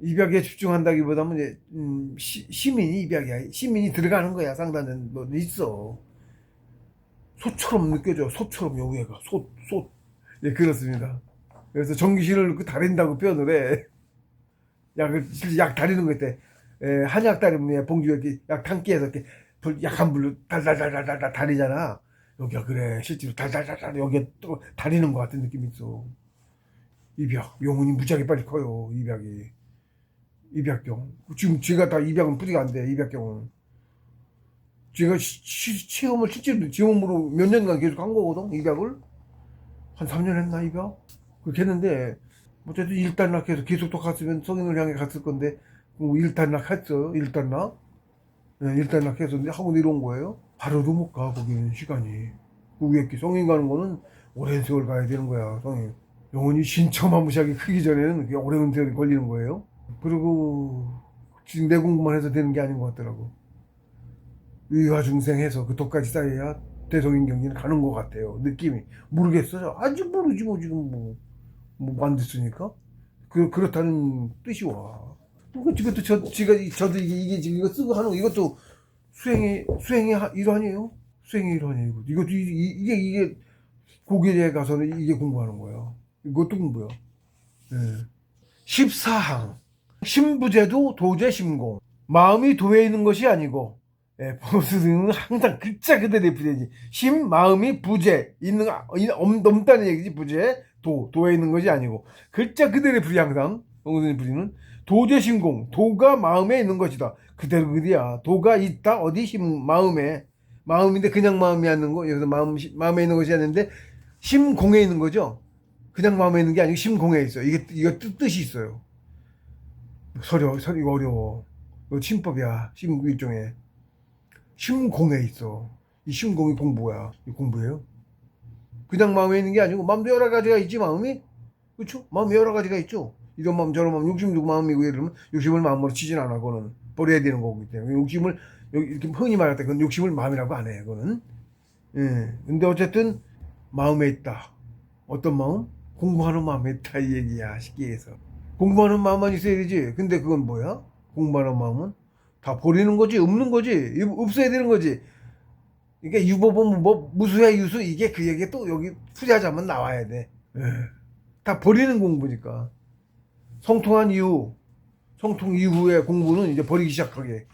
S1: 입약에 집중한다기보다는 시민이 입약이야. 시민이 들어가는 거야. 상단은 뭐 있어. 소처럼 느껴져. 소처럼 여기가 소. 예, 그렇습니다. 그래서 전기실을 다린다고 표현을 해. 약 다리는 거 같아. 한약 다리면 봉주가 이렇게 약 담기해서 이렇게 약한 불로 달달달달달 다리잖아. 여기가 그래. 실제로 달달달달 여기에 또 다리는 것 같은 느낌이 있어. 입약. 영혼이 무지하게 빨리 커요. 입약경. 지금 제가 다 입약은 뿌리가 안 돼. 입약경은. 제가 체험을 실제로 지원으로 몇 년간 계속 한 거거든. 입약을. 한 3년 했나 입약? 그렇게 했는데, 어쨌든 일단락해서 계속 또 갔으면 성인을 향해 갔을 건데, 일단락 했어요. 일단락. 네, 일단락해서 하고 내려온 거예요. 바로도 못 가. 거기는 시간이. 그 위에 성인 가는 거는 오랜 세월 가야 되는 거야. 성인. 영혼이 신처마무시하게 크기 전에는 그게 오랜 세월이 걸리는 거예요. 그리고 지금 내 공부만 해서 되는 게 아닌 것 같더라고. 의화중생해서 그 독까지 쌓여야 대성인 경지는 가는 것 같아요. 느낌이. 모르겠어요. 아직 모르지 뭐 지금 뭐 안 됐으니까. 그렇다는 뜻이 와. 이것도 저도 이게 지금 이거 쓰고 하는 거, 이것도 수행의 일환이에요. 수행의 일환이에요. 이것도 이게 고길에 가서는 이게 공부하는 거예요. 이것도 공부야. 네. 14항. 심부제도 도제심공. 마음이 도에 있는 것이 아니고, 보스는 항상 글자 그대로 부제지. 마음이 부제 넘다는 얘기지. 부제 도에 있는 것이 아니고 글자 그대로 부리. 항상 보스는 부리는 도제심공. 도가 마음에 있는 것이다. 그대로 그대야. 도가 있다. 어디? 마음인데 그냥 마음이 있는 거. 여기서 마음에 있는 것이 아닌데 심공에 있는 거죠. 그냥 마음에 있는 게 아니고 심공에 있어요. 이거 뜻이 있어요. 이거 어려워. 이거 침법이야. 일종의. 심공에 있어. 이 심공이 공부야. 이 공부예요. 그냥 마음에 있는 게 아니고, 마음도 여러 가지가 있지, 마음이? 그쵸? 마음이 여러 가지가 있죠. 이런 마음, 저런 마음, 욕심도 마음이고, 예를 들면, 욕심을 마음으로 치진 않아, 그거는. 버려야 되는 거기 때문에. 욕심을 여기 이렇게 흔히 말할 때 그건 욕심을 마음이라고 안 해요. 그거는. 예. 근데 어쨌든 마음에 있다. 어떤 마음? 공부하는 마음에 있다 이 얘기야. 쉽게 해서. 공부하는 마음만 있어야 되지. 근데 그건 뭐야? 공부하는 마음은 다 버리는 거지, 없는 거지, 없어야 되는 거지. 이게 유보보 무법, 무수야 유수, 이게 그 얘기 또 여기 풀이하자면 나와야 돼. 예. 다 버리는 공부니까. 성통한 이후, 성통 이후의 공부는 이제 버리기 시작해.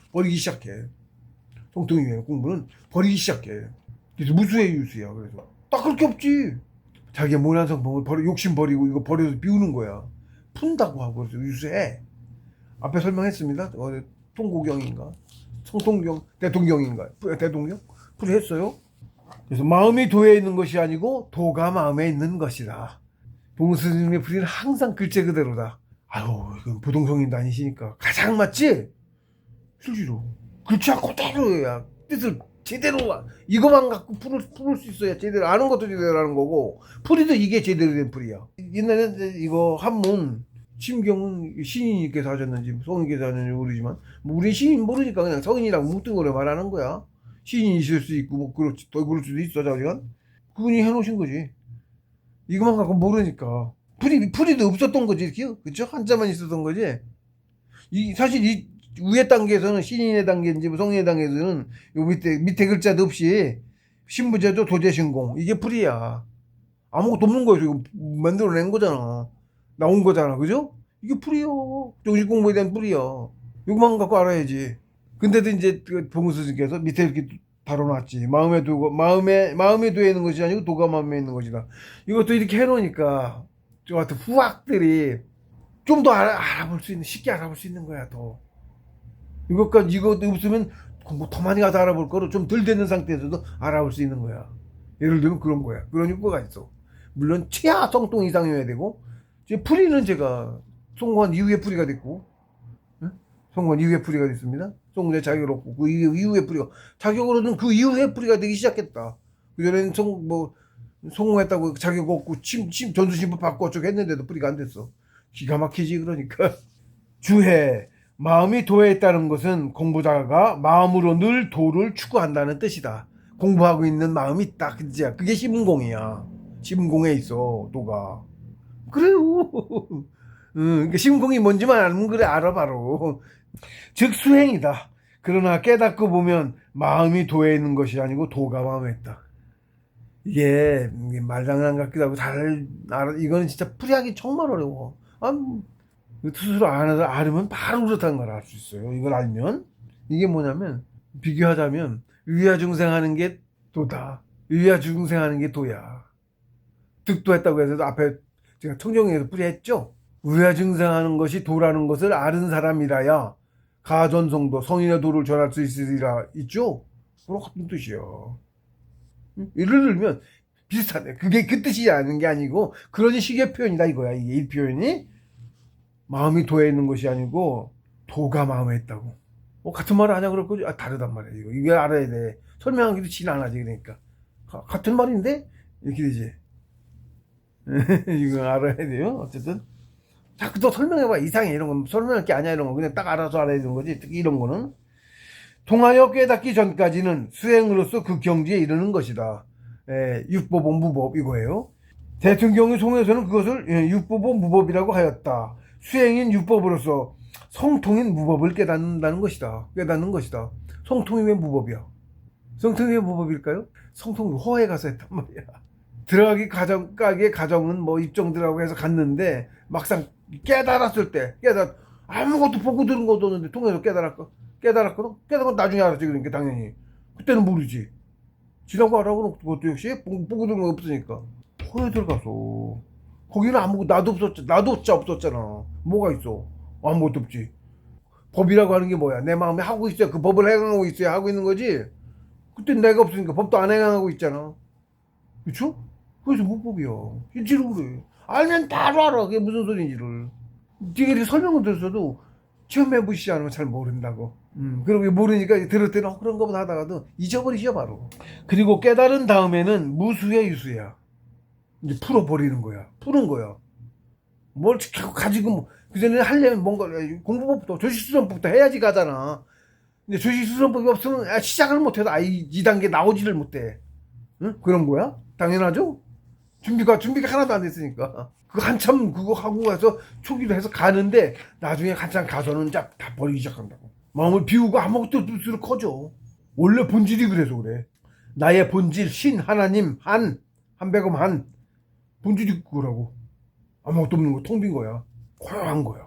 S1: 성통 이후의 공부는 버리기 시작해. 그래서 무수의 유수야. 그래서 딱 그렇게 없지. 자기의 모난 성품을 욕심 버리고 이거 버려서 비우는 거야. 푼다고 하고 그래서 유수해. 앞에 설명했습니다. 통고경인가? 성통경, 대통경인가? 대통경? 풀이했어요. 그래서 마음이 도에 있는 것이 아니고 도가 마음에 있는 것이다. 봉스님의 풀이는 항상 글자 그대로다. 아유, 이건 부동성인도 아니시니까 가장 맞지? 실제로 글자 그대로야. 뜻을 제대로 이거만 갖고 풀을 수 있어야 제대로 아는 것도 제대로 하는 거고 풀이도 이게 제대로 된 풀이야. 옛날에 이거 한문 심경은 신인님께서 하셨는지 성인께서 하셨는지 모르지만 뭐 우리 신인 모르니까 그냥 성인이랑 뭉뚱그려 말하는 거야. 신인이 있을 수 있고 뭐 그렇지 더 그럴 수도 있어 자기가 그분이 해놓으신 거지. 이것만 갖고 모르니까 풀이도 없었던 거지 그쵸? 한자만 있었던 거지. 사실 이 위에 단계에서는 신인의 단계인지 뭐 성인의 단계에서는 요 밑에 글자도 없이 신부제도 도제신공 이게 풀이야. 아무것도 없는 거예요. 이거 만들어낸 거잖아. 나온 거잖아. 그죠? 이게 풀이요. 정식 공부에 대한 풀이야. 이것만 갖고 알아야지. 근데도 이제 그 봉수 스님께서 밑에 이렇게 다뤄놨지. 마음에 도에 있는 것이 아니고 도가 마음에 있는 것이다. 이것도 이렇게 해놓으니까 저 같은 후학들이 좀 더 알아볼 수 있는, 쉽게 알아볼 수 있는 거야, 더. 이거 없으면 뭐 더 많이 가서 알아볼 거로 좀 덜 되는 상태에서도 알아볼 수 있는 거야. 예를 들면 그런 거야. 그런 효과가 있어. 물론 최하 성통 이상이어야 되고, 풀이는 제가 송구한 이후에 풀이가 됐고, 응? 송구한 이후에 풀이가 됐습니다. 송구제 자격을 얻고, 그 이후에 풀이가, 자격을 얻은 그 이후에 풀이가 되기 시작했다. 그전에는 성공했다고 자격 얻고, 전수신부 받고 어쩌고 했는데도 풀이가 안 됐어. 기가 막히지, 그러니까. 주해. 마음이 도에 있다는 것은 공부자가 마음으로 늘 도를 추구한다는 뜻이다. 공부하고 있는 마음이 있다. 그게 심공이야. 심공에 있어, 도가. 그래요. 그러니까 심공이 뭔지만 알면 그래, 알아, 바로. 즉, 수행이다. 그러나 깨닫고 보면 마음이 도에 있는 것이 아니고 도가 마음에 있다. 이게 말장난 같기도 하고 잘 알아. 이거는 진짜 풀이하기 정말 어려워. 스스로 알으면 바로 그렇다는 걸 알 수 있어요. 이걸 알면. 이게 뭐냐면, 비교하자면, 위화중생하는 게 도다. 위화중생하는 게 도야. 득도했다고 해서 앞에 제가 청정에서 뿌리했죠? 위화중생하는 것이 도라는 것을 아는 사람이라야 가전성도, 성인의 도를 전할 수 있으리라. 있죠? 그런 같은 뜻이야. 예를 들면, 비슷하네. 그게 그 뜻이 아닌 게 아니고, 그런 식의 표현이다, 이거야. 이게 이 표현이. 마음이 도에 있는 것이 아니고 도가 마음에 있다고. 같은 말을 하냐 그럴 거지. 다르단 말이야. 이거 알아야 돼. 설명하기도 지난하지 그러니까. 같은 말인데 이렇게 되지. 이거 알아야 돼요. 어쨌든 자꾸 또 설명해봐. 이상해 이런 건 설명할 게 아니야 이런 거 그냥 딱 알아서 알아야 되는 거지. 특히 이런 거는 통하여 깨닫기 전까지는 수행으로서 그 경지에 이르는 것이다. 육보법 무법 이거예요. 대통경의 송에서는 그것을 육보법 무법이라고 하였다. 수행인 유법으로서 성통인 무법을 깨닫는다는 것이다. 깨닫는 것이다. 성통이 왜 무법이야? 성통이 왜 무법일까요? 성통이 허에 가서 했단 말이야. 들어가기 가정은 뭐 입정들하고 해서 갔는데 막상 깨달았을 때 아무것도 보고 들은 것도 없는데 통해서 깨달았거든 나중에 알았지. 그러니까 당연히 그때는 모르지. 지나고 알아보는 것도 역시 보고 들은 거 없으니까 허에 들어가서 거기는 아무것도 나도 없었잖아. 뭐가 있어? 아무것도 없지. 법이라고 하는 게 뭐야? 내 마음에 하고 있어야 그 법을 행하고 있어야 하고 있는 거지. 그때 내가 없으니까 법도 안 행하고 있잖아. 그쵸? 그래서 무법이야. 실제로 그래. 알면 바로 알아. 그게 무슨 소리인지를. 네가 이렇게 설명을 들었어도 처음 해보시지 않으면 잘 모른다고. 그리고 모르니까 들을 때는 그런 거보다 하다가도 잊어버리죠 바로. 그리고 깨달은 다음에는 무수의 유수야. 이제 풀어버리는 거야. 푸는 거야. 뭘 가지고, 그전에 하려면 뭔가, 공부법부터, 조실수련법부터 해야지 가잖아. 근데 조직수선법이 없으면 시작을 못해도 아예 2단계 나오지를 못해. 응? 그런 거야? 당연하죠? 준비가 하나도 안 됐으니까. 그 한참 그거 하고 가서 초기로 해서 가는데 나중에 한참 가서는 다 버리기 시작한다고. 마음을 비우고 아무것도 없을수록 커져. 원래 본질이 그래서 그래. 나의 본질, 신, 하나님, 한백음 본질이 그거라고. 아무것도 없는 거, 텅 빈 거야. 허한 거야.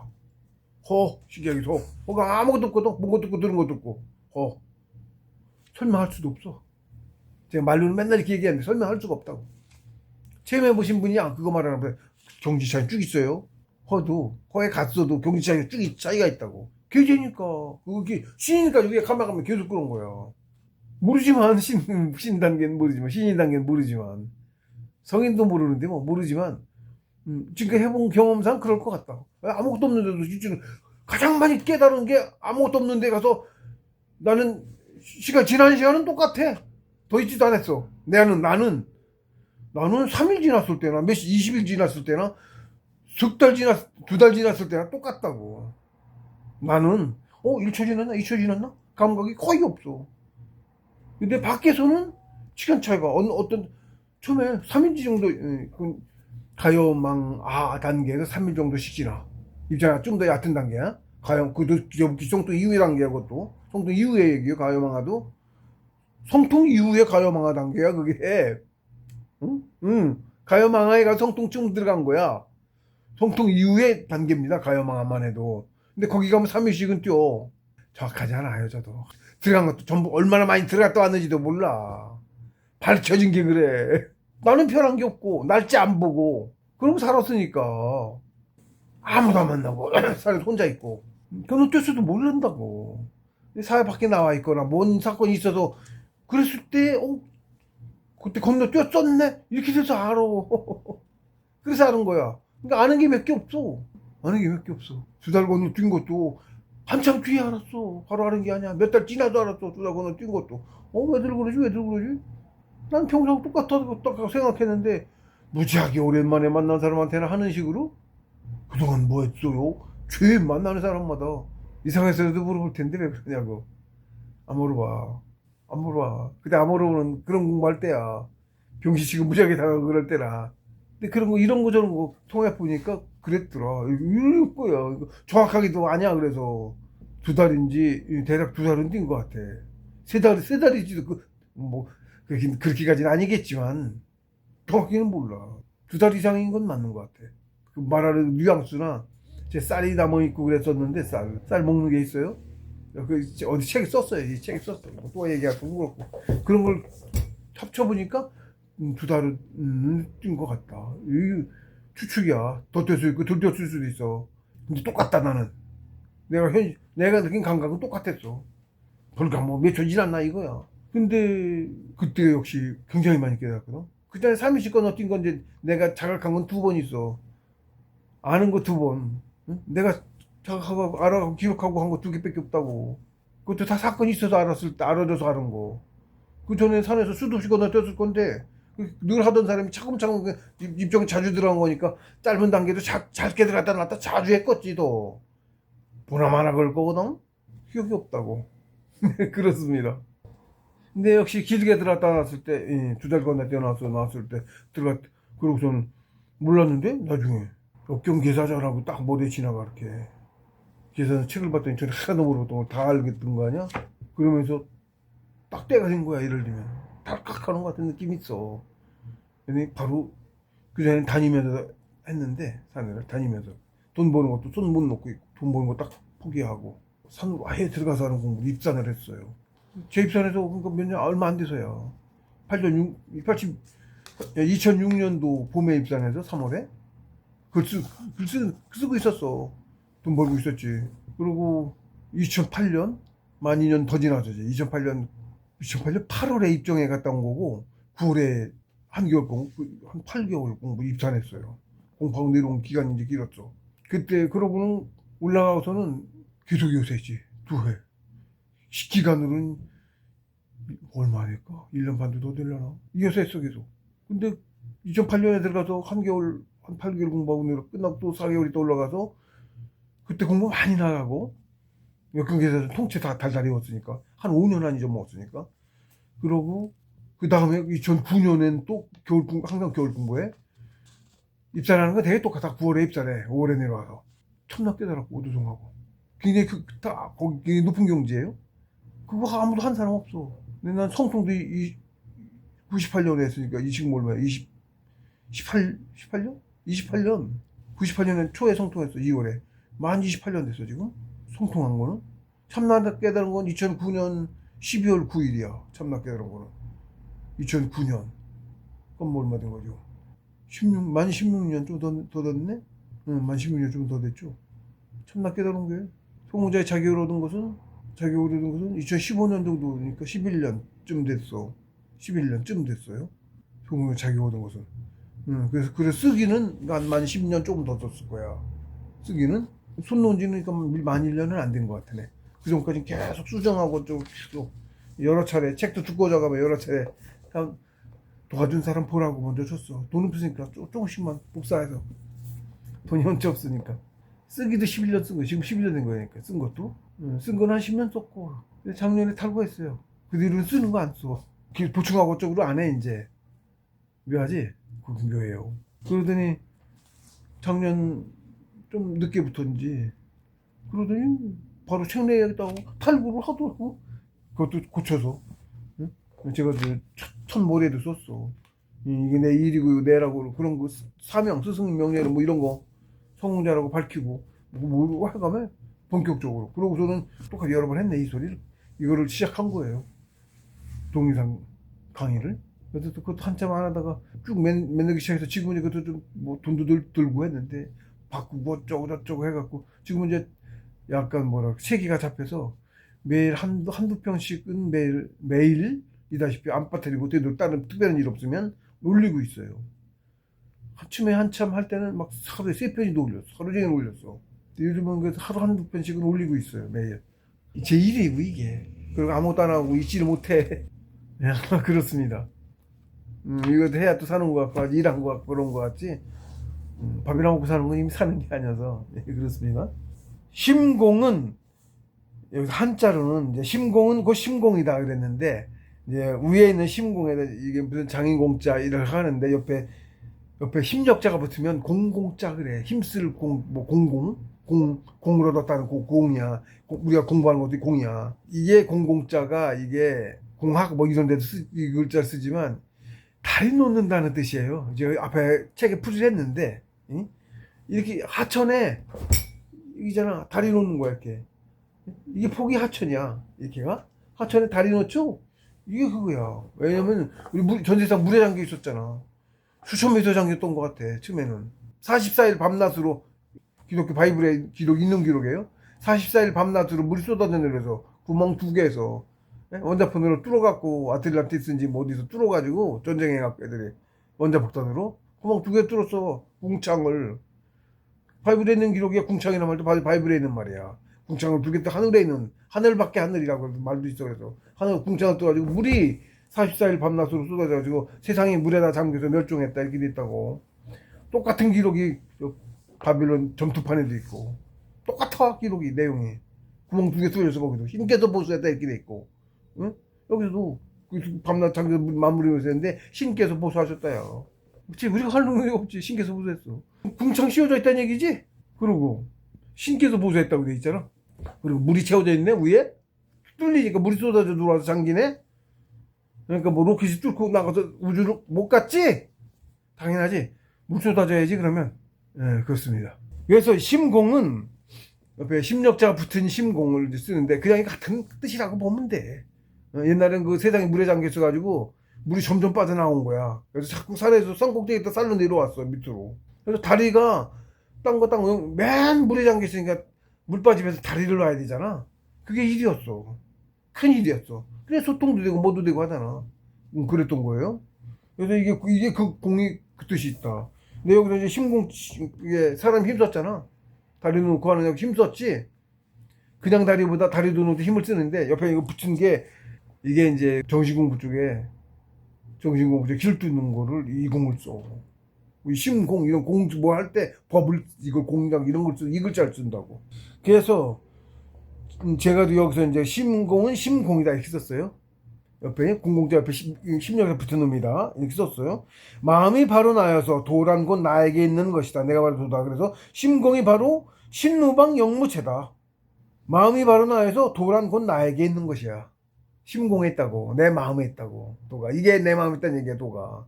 S1: 시기하기 허가 아무것도 없거든. 본 것도 없고 들은 것도 없고. 설명할 수도 없어. 제가 말로는 맨날 이렇게 얘기하는데 설명할 수가 없다고. 체험해 보신 분이 그거 말하는 거야. 경지차이 쭉 있어요. 허에 갔어도 경지차이가 쭉 차이가 있다고. 계제니까 그게 신이니까 여기에 가면 계속 그런 거야. 모르지만 신 단계는 모르지만 신인 단계는 모르지만 성인도 모르는데 뭐 모르지만 지금까지 해본 경험상 그럴 것 같다. 아무것도 없는데도 진짜 가장 많이 깨달은 게 아무것도 없는 데 가서 나는 지난 시간은 똑같아. 더 있지도 않았어. 나는 3일 지났을 때나 20일 지났을 때나 석 달 지났 2달 지났을 때나 똑같다고. 나는 1초 지났나 2초 지났나 감각이 거의 없어. 근데 밖에서는 시간 차이가 어떤 처음에 3일 정도 가요망 단계에서 3일 정도씩 지나. 입장이 좀 더 얕은 단계야. 성통 이후의 단계야, 그것도. 성통 이후의 얘기야, 가요망화도. 성통 이후의 가요망화 단계야, 그게. 응? 응. 가요망화에 가서 성통증 들어간 거야. 성통 이후의 단계입니다, 가요망화만 해도. 근데 거기 가면 3일씩은 뛰어. 정확하지 않아요, 저도. 들어간 것도 전부 얼마나 많이 들어갔다 왔는지도 몰라. 밝혀진 게 그래. 나는 편한 게 없고, 날짜 안 보고, 그러고 살았으니까. 아무도 안 만나고, 사람 혼자 있고. 그건 어쩔 수도 모른다고. 사회 밖에 나와 있거나, 뭔 사건이 있어서, 그랬을 때, 그때 건너뛰었었네? 이렇게 돼서 알아. 그래서 아는 거야. 그러니까 아는 게 몇 개 없어. 아는 게 몇 개 없어. 2달 건너뛴 것도, 한참 뒤에 알았어. 바로 아는 게 아니야. 몇 달 지나도 알았어. 2달 건너뛴 것도. 왜들 그러지? 난 평소 똑같다고 생각했는데 무지하게 오랜만에 만난 사람한테는 하는 식으로 그동안 뭐 했어요? 죄 만나는 사람마다 이상해서라도 물어볼 텐데 왜 그러냐고. 안 물어봐. 안 물어봐. 그때 안 물어보는 그런 공부할 때야. 병시치고 무지하게 당하고 그럴 때라. 근데 그런 거 이런 거 저런 거 통해 보니까 그랬더라. 이럴 거야. 정확하게도 아니야. 그래서 2달인지 대략 2달은 뛴 것 같아. 세 달이지도 뭐 그렇게까지는 아니겠지만 정확히는 몰라. 2달 이상인 건 맞는 것 같아. 그 말하는 뉘앙스나 제 쌀이 남아 있고 그랬었는데 쌀 먹는 게 있어요. 어디 책에 썼어요. 이 책에 썼어. 또 얘기하고 그렇고 그런 걸 합쳐보니까 2달은 뛴 것 같다. 이 추측이야. 더 뛸 수 있고 덜 뛰었을 수도 있어. 근데 똑같다 나는. 내가 느낀 감각은 똑같았어. 불과 뭐 몇 초 지났나 이거야. 근데 그때 역시 굉장히 많이 깨달았거든. 그때 3일씩 건너 뛴 건 이제 내가 자각한 건 2번 있어. 아는 거 2번. 응? 내가 자각하고 알아가고 기억하고 한 거 2개밖에 없다고. 그것도 다 사건이 있어서 알아져서 아는 거. 그 전에 산에서 수도 없이 건너뛰었을 건데 늘 하던 사람이 차근차근 입장 자주 들어간 거니까 짧은 단계도 짧게 들어갔다 놨다 자주 했겠지 도 보나마나 그럴 거거든. 기억이 없다고. 그렇습니다. 근데 역시 길게 들어갔다 나왔을 때, 2달 건너 나왔을 때, 그러고선 몰랐는데, 나중에, 역경 계사자라고 딱 머리에 지나가, 이렇게. 계산 책을 봤더니 전에 하나도 모르겠던 걸 다 알겠던 거 아니야? 그러면서 딱 때가 된 거야, 예를 들면. 달칵 하는 것 같은 느낌이 있어. 근데 바로, 그 전에 다니면서 했는데, 산을 다니면서. 돈 버는 것도 손 못 놓고 있고, 돈 버는 거 딱 포기하고, 산으로 아예 들어가서 하는 공부를 입산을 했어요. 재입산해서 그러니까 몇 년 얼마 안 돼서야. 2006년도 봄에 입산해서 3월에 쓰고 있었어. 돈 벌고 있었지. 그리고 2008년 만 2년 더 지나서 2008년 8월에 입정해 갔다 온 거고 9월에 한개월 공부 한 8개월 공부 입산했어요. 공부하고 내려온 기간이 이제 길었죠. 그때 그러고는 올라가서는 계속 요새지 2회. 기간으로는 얼마 될까? 1년 반도 더 되려나? 이어서 했어, 계속. 근데 2008년에 들어가서 한 8개월 공부하고 내려 끝나고 또 4개월이 또 올라가서 그때 공부 많이 나가고 역경계에서 통째 다 달달이 왔으니까. 한 5년 안 잊어먹었으니까. 그러고, 그 다음에 2009년엔 또 항상 겨울 공부해. 입사라는 건 되게 똑같아. 9월에 입사래. 5월에 내려와서. 참나 깨달았고, 오도송하고. 굉장히 거기 높은 경지예요. 그거 아무도 한 사람 없어. 근데 난 성통도 98년에 했으니까, 이 지금 얼마야? 18년? 28년? 98년 초에 성통했어, 2월에. 만 28년 됐어, 지금. 성통한 거는. 참나 깨달은 건 2009년 12월 9일이야. 참나 깨달은 거는. 2009년. 그건 뭐 얼마 된 거죠? 만 16년 좀 더 됐네? 응, 만 16년 좀 더 됐죠. 참나 깨달은 게. 성공자의 자격을 얻은 것은 2015년 정도니까 11년쯤 됐어. 11년쯤 됐어요. 성공자 자격 얻은 것은. 그래서 쓰기는 만 10년 조금 더 썼을 거야. 쓰기는. 손 놓은 지는 그러니까 만 1년은 안 된 것 같네. 그 전까지 계속 수정하고 좀 계속 여러 차례, 책도 두꺼워져가면 여러 차례 도와준 사람 보라고 먼저 줬어. 돈 없으니까 조금씩만 복사해서. 돈이 언제 없으니까. 쓰기도 11년 쓴 거, 지금 11년 된 거니까, 쓴 것도. 쓴 건 한 10년 썼고. 작년에 탈거했어요. 그 뒤로는 쓰는 거 안 써. 보충하고 쪽으로 안 해, 이제. 왜 하지? 그거 묘해요. 그러더니, 작년 좀 늦게부터인지, 그러더니, 바로 책 내야겠다고 탈구를 하더라고. 그것도 고쳐서. 응? 제가 첫 모레도 썼어. 이게 내 일이고 내라고 그런 거 사명 스승 명예는 뭐 이런 거 성공자라고 밝히고 뭐 해가면 본격적으로 그러고서는 똑같이 여러 번 했네 이 소리를. 이거를 시작한 거예요, 동영상 강의를. 그래서 그것도 한참 안 하다가 쭉 맨날 시작해서 지금은 그것도 좀 뭐 돈도 들고 했는데 바꾸고 어쩌고 저쩌고 해갖고 지금은 이제 약간 뭐라 세기가 잡혀서 매일 한두 편씩은 매일이다시피 안 빠뜨리고 다른 특별한 일 없으면 올리고 있어요. 아침에 한참 할 때는 막 하루에 3편이도 올렸어. 하루 종일 올렸어. 요즘은 그래서 하루 한두 편씩은 올리고 있어요, 매일. 제 일이고, 이게. 그리고 아무것도 안 하고 있지를 못해. 그렇습니다. 이것도 해야 또 사는 것 같고, 일한 것 같고, 그런 것 같지. 밥이나 먹고 사는 건 이미 사는 게 아니어서. 그렇습니다. 심공은, 여기서 한자로는, 이제 심공은 곧 심공이다 그랬는데, 이제 위에 있는 심공에다 이게 무슨 장인공자 일을 하는데 옆에 힘력자가 붙으면 공공자 그래. 힘쓸 뭐 공으로 넣었다는 공이야. 우리가 공부하는 것도 공이야. 이게 공공자가 이게 공학 뭐 이런 데도 이 글자 쓰지만 다리 놓는다는 뜻이에요. 이제 앞에 책에 풀이했는데 이렇게 하천에 이잖아 다리 놓는 거야 이렇게. 이게 폭이 하천이야. 이렇게가 하천에 다리 놓죠. 이게 그거야. 왜냐면 우리 전세상 물에 잠겨 있었잖아. 수천 미터 잠겼던 것 같아. 처음에는 44일 밤낮으로 기독교 바이블에 있는 기록이에요. 44일 밤낮으로 물이 쏟아져 내려서 구멍 2개에서 원자폰으로 뚫어갖고 아틀란티스인지 뭐 어디서 뚫어가지고 전쟁해갖고 애들이 원자폭탄으로 구멍 2개 뚫었어. 궁창을. 바이블에 있는 기록이야. 궁창이란 말도 바이블에 있는 말이야. 궁창을 2개 또 하늘에 있는 하늘밖에 하늘이라고 말도 있어. 그래서 하늘 궁창을 떠가지고 물이 44일 밤낮으로 쏟아져가지고 세상이 물에다 잠겨서 멸종했다 이렇게 됐다고. 똑같은 기록이 바빌론 점투판에도 있고 똑같아. 기록이 내용이 구멍 2개 뚫려서 거기도 신께서 보수했다 이렇게 돼 있고. 응? 여기서도 밤낮 잠겨서 마무리가 했는데 신께서 보수하셨다요. 그치, 우리가 할 놈이 없지. 신께서 보수했어. 궁창 씌워져 있다는 얘기지. 그러고 신께서 보수했다고 돼 있잖아. 그리고 물이 채워져 있네 위에. 뚫리니까 물이 쏟아져 들어와서 잠기네. 그러니까 뭐 로켓이 뚫고 나가서 우주로 못 갔지? 당연하지. 물 쏟아져야지 그러면. 네, 그렇습니다. 그래서 심공은 옆에 심력자가 붙은 심공을 쓰는데 그냥 같은 뜻이라고 보면 돼. 옛날엔 그 세상이 물에 잠겨 있어가지고 물이 점점 빠져나온 거야. 그래서 자꾸 산에서 산꼭대기에다 쌀로 내려왔어 밑으로. 그래서 다리가 맨 물에 잠겨 있으니까 물 빠지면서 다리를 놔야 되잖아. 그게 일이었어. 큰 일이었어. 그래 소통도 되고 뭐도 되고 하잖아. 그랬던 거예요. 그래서 이게 그 공이 그 뜻이 있다. 근데 여기서 이제 심공 이게 사람 힘썼잖아. 다리 놓고 하는 힘 썼지. 그냥 다리보다 다리도 놓고 힘을 쓰는데 옆에 이거 붙인 게 이게 이제 정신공부 쪽에 길 뚫는 거를 이 공을 써. 심공 이런 공 뭐 할 때 법을 이걸 공장 이런 걸 써 이 글자를 쓴다고. 그래서 제가 여기서 이제 심공은 심공이다 이렇게 썼어요. 옆에 공공자 옆에 심력에 붙은 놈이다 이렇게 썼어요. 마음이 바로 나여서 도란 곧 나에게 있는 것이다. 내가 바로 도다. 그래서 심공이 바로 신루방 영무체다. 마음이 바로 나여서 도란 곧 나에게 있는 것이야. 심공에 있다고, 내 마음에 있다고. 도가 이게 내 마음에 있다는 얘기야. 도가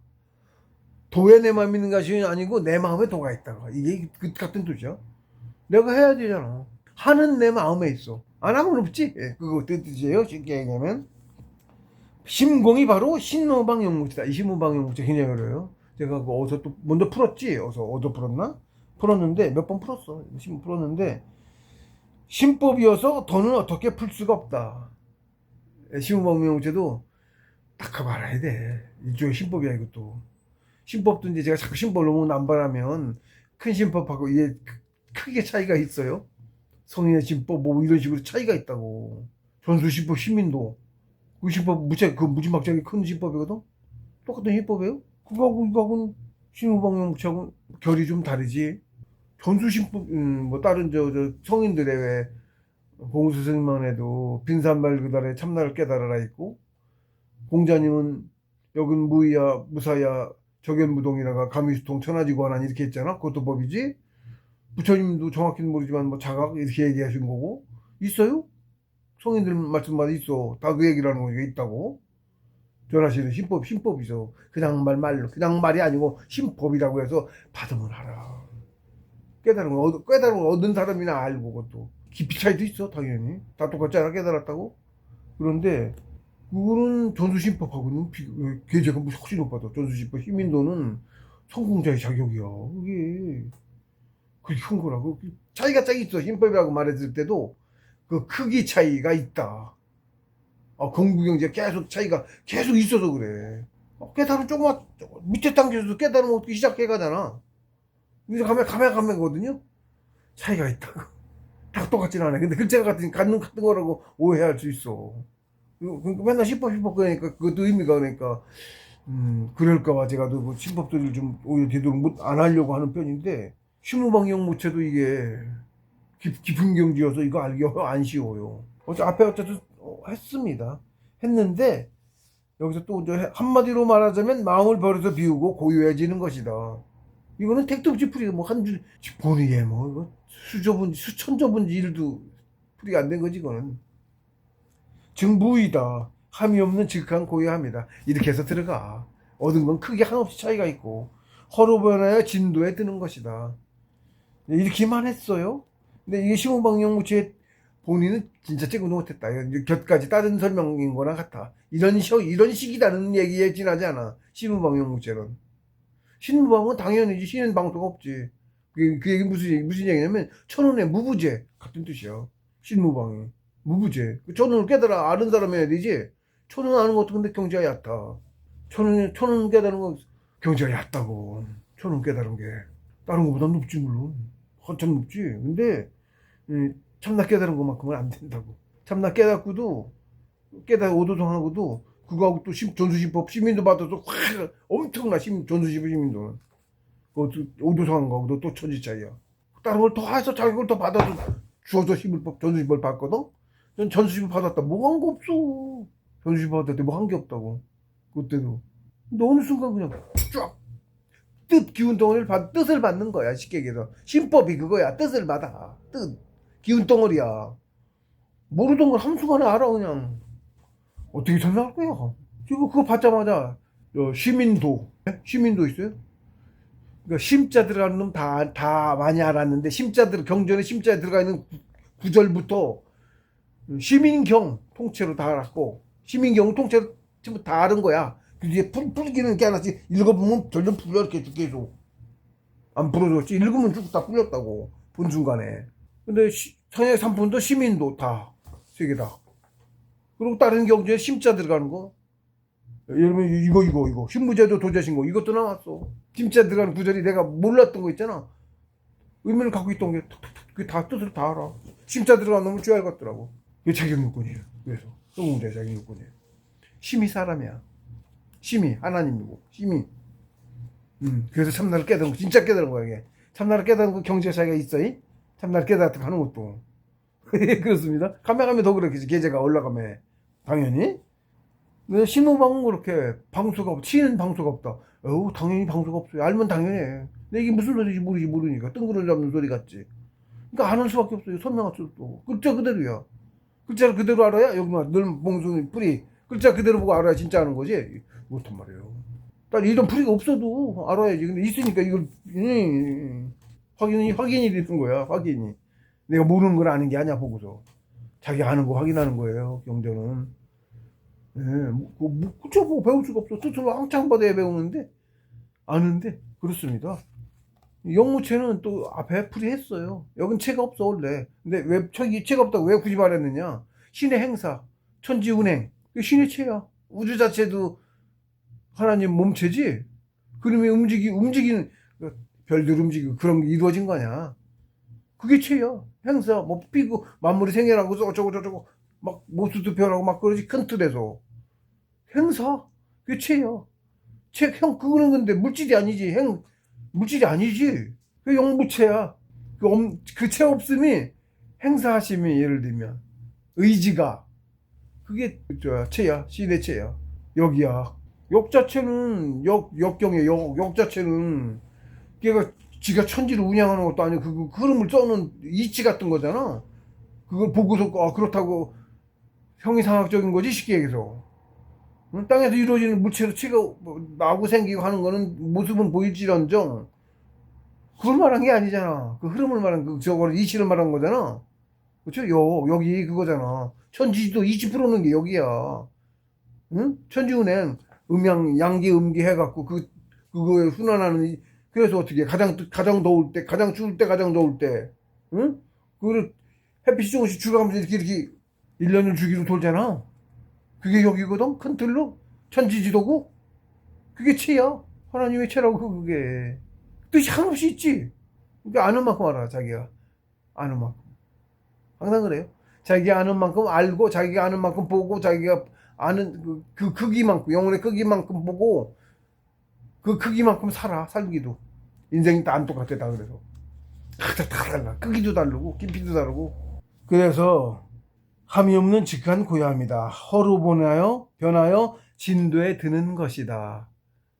S1: 도에 내 마음이 있는 것이 아니고 내 마음에 도가 있다고. 이게 그 같은 뜻이야. 내가 해야 되잖아. 하는 내 마음에 있어. 안 하면 없지. 예, 그거 뜻이에요. 쉽게 얘기하면 심공이 바로 신호방 영무체다. 이 신호방 영무체 굉장히 어려워요. 제가 그거 어디서 또 먼저 풀었지. 어디서 풀었나? 풀었는데 몇 번 풀었어. 풀었는데 신법이어서 더는 어떻게 풀 수가 없다. 신호방 영무체도 딱 가고 알아야 돼. 일종의 신법이야 이것도. 신법도 이제 제가 자꾸 신법 너무 남발하면 큰 신법하고 이게 크게 차이가 있어요. 성인의 신법 뭐 이런 식으로 차이가 있다고. 전수신법 시민도 그 신법 무지막지하게 큰 신법이거든. 똑같은 신법이에요. 그거하고는 신호방영무체하고 결이 좀 다르지. 전수신법 뭐 다른 저 성인들의 왜 공수스님만 해도 빈산말 그달에 참나를 깨달아라 있고, 공자님은 여긴 무의야 무사야 적연무동이라가 가미수통 천하지관한 이렇게 했잖아. 그것도 법이지. 부처님도 정확히는 모르지만 뭐 자각 이렇게 얘기하신 거고. 있어요? 성인들 말씀마다 있어. 다 그 얘기를 하는 거니까 있다고. 전하시는 신법이 있어. 그냥 말로. 그냥 말이 아니고 신법이라고 해서 받으면 알아. 깨달은 걸 얻은 사람이나 알고. 그것도 깊이 차이도 있어. 당연히 다 똑같지 않아. 깨달았다고. 그런데 그거는 전수신법하고는 계제가 훨씬 높아져. 전수신법 시민도는 성공자의 자격이야. 그게 그렇게 큰 거라고. 차이가 짝이 있어. 신법이라고 말했을 때도 그 크기 차이가 있다. 공부경제 계속 차이가 계속 있어서 그래. 깨달으면 밑에 단계에서도 깨달으면 어떻게 시작해 가잖아. 그래서 가면 거든요. 차이가 있다고. 다 똑같진 않아. 근데 글자가 같은 거라고 오해할 수 있어. 그러니까 맨날 신법 그러니까 그것도 의미가 그러니까 그럴까봐 제가 뭐 신법들을 좀 오히려 되도록 안 하려고 하는 편인데, 신무방영무체도 이게 깊은 경지여서 이거 알기 안 쉬워요. 앞에 어쨌든 했습니다. 했는데 여기서 또 한마디로 말하자면 마음을 버려서 비우고 고요해지는 것이다. 이거는 택도 없이 풀이가 뭐 한 줄 본이에 뭐 이거 수천조분지 일도 풀이가 안 된 거지 이거는. 즉 무의다. 함이 없는 즉한 고요함이다. 이렇게 해서 들어가. 얻은 건 크게 한없이 차이가 있고 허로 변하여 진도에 드는 것이다. 이렇게만 했어요. 근데 이게 신무방영무체의 본인은 진짜 찍어도 못했다. 곁까지 다른 설명인 거랑 같아. 이런 식이다는 얘기에 지나지 않아. 신무방영무체는. 신무방은 당연히지. 신은 방도가 없지. 그 얘기 무슨 얘기냐면 천운의 무부재 같은 뜻이야. 신무방이. 무부재. 천운을 깨달아 아는 사람이 해야 되지. 천운 아는 것도 근데 경지가 얕다. 천운 깨달은 건 경지가 얕다고. 천운 깨달은 게. 다른 것보다 높지 물론. 한참 높지. 근데 참나 깨달은 것만큼은 안 된다고. 참나 깨닫고도 오도성하고도 그거하고 또 전수신법 시민도 받아서 확 엄청나. 전수신법 시민도는 오도성한 거하고도 또 천지 차이야. 다른 걸 더 해서 자기 걸 더 받아서 주어서 전수신법을 받거든. 전 전수신법 받았다. 뭐 한 거 없어. 전수신법 받았을 때 뭐 한 게 없다고. 그때도. 근데 어느 순간 그냥 쫙 기운 덩어리를 뜻을 받는 거야. 쉽게 얘기해서 신법이 그거야. 뜻을 받아. 기운 덩어리야. 모르던 걸 한순간에 알아. 그냥 어떻게 설명할 거야. 지금 그거 받자마자 시민도 있어요. 그러니까 심자 들어가는 놈 다 많이 알았는데, 경전에 심자에 들어가 있는 구절부터 시민경 통째로 다 알았고, 시민경 통째로 전부 다 아는 거야. 그 뒤에 풀기는 게 하나씩 읽어보면 점점 풀려. 이렇게 계속 안 풀어줬지. 읽으면 쭉 다 풀렸다고 본 순간에. 근데 상해 삼품도 시민도 다 세 개다. 그리고 다른 경주에 심자 들어가는 거, 여러분 이거 신무제도 도자신고 이것도 나왔어. 심자 들어가는 구절이 내가 몰랐던 거 있잖아. 의미를 갖고 있던 게 그 다 뜻을 다 알아. 심자 들어가는 놈을 쥐알 같더라고. 이게 자격요건이에요. 그래서 성공자의 자격요건이에요. 심이 사람이야. 심이 하나님이고 심이. 그래서 참나를 깨달은 거, 진짜 깨달은 거야 이게. 참나를 깨달은 거 경제 차이가 있어. 참나를 깨달았다고 하는 것도. 예, 그렇습니다. 가면 더 그렇겠지. 계제가 올라가면. 당연히. 근데 신호방은 그렇게 방수가 치는 방수가 없다. 당연히 방수가 없어요. 알면 당연히 해. 근데 이게 무슨 소리인지 모르니까 뜬구름 잡는 소리 같지. 그러니까 아는 수밖에 없어요. 설명할 수 없고. 글자 그대로야. 글자를 그대로 알아야 여기만 늘 봉숭이 뿌리. 글자 그대로 보고 알아야 진짜 아는 거지. 그렇단 말이에요. 딱 이런 풀이가 없어도 알아야지. 근데 있으니까 이걸 확인이 되는 거야. 확인이. 내가 모르는 걸 아는 게 아니야 보고서. 자기 아는 거 확인하는 거예요. 경전은. 예, 그쵸, 뭐 배울 수가 없어. 스스로 한창 받아야 배우는데, 아는데, 그렇습니다. 영무체는 또 앞에 풀이했어요. 여긴 체가 없어, 원래. 근데 왜, 저기 체가 없다고 왜 굳이 말했느냐? 신의 행사, 천지운행. 그게 신의 체야. 우주 자체도 하나님 몸체지? 그림이 움직이는, 별들 움직이고 그런 게 이루어진 거 아니야. 그게 체야. 행사, 뭐, 피고, 만물이 생겨나고, 어쩌고, 막, 모수도 변하고 막 그러지, 큰 틀에서. 행사? 그게 체야. 그거는 근데 물질이 아니지. 물질이 아니지. 그 영무체야. 그 체 없음이 행사하심이 예를 들면. 의지가. 그게, 체야. 신의 체야. 역이야. 역 자체는, 역경의 역 자체는, 걔가 지가 천지를 운영하는 것도 아니고, 그 흐름을 써는 이치 같은 거잖아. 그걸 보고서, 그렇다고 형이상학적인 거지, 쉽게 얘기해서. 땅에서 이루어지는 물체로 치가 나고 생기고 하는 거는 모습은 보일지언정 그걸 말한 게 아니잖아. 그 흐름을 말한 저거를 이치를 말한 거잖아. 그렇죠? 여기 그거잖아. 천지도 이치 풀어놓은 게 여기야. 응? 천지운행 양기 음기 해갖고 그거에 순환하는 그래서 어떻게 가장 더울 때 가장 추울 때 가장 더울 때 응? 그거를 햇빛이 조금씩 줄어가면서 이렇게 1년을 주기로 돌잖아. 그게 여기거든? 큰 틀로? 천지지도고? 그게 체야. 하나님의 체라고, 그게. 뜻이 한없이 있지. 그러니까 아는 만큼 알아, 자기가. 아는 만큼. 항상 그래요. 자기가 아는 만큼 알고, 자기가 아는 만큼 보고, 자기가 아는 그 크기만큼, 영혼의 크기만큼 보고, 그 크기만큼 살기도. 인생이 다 안 똑같아, 다 그래서. 다 달라. 크기도 다르고, 깊이도 다르고. 그래서, 함이 없는 직한 고야함이다. 허로 변하여 진도에 드는 것이다.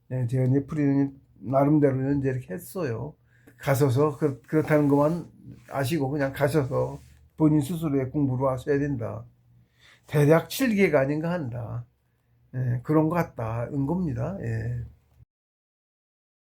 S1: 네, 제가 이제 풀이는 나름대로는 이제 이렇게 했어요. 가셔서 그렇다는 것만 아시고 그냥 가셔서 본인 스스로의 공부를 하셔야 된다. 대략 7개가 아닌가 한다. 예, 그런 것 같다. 은 겁니다. 예.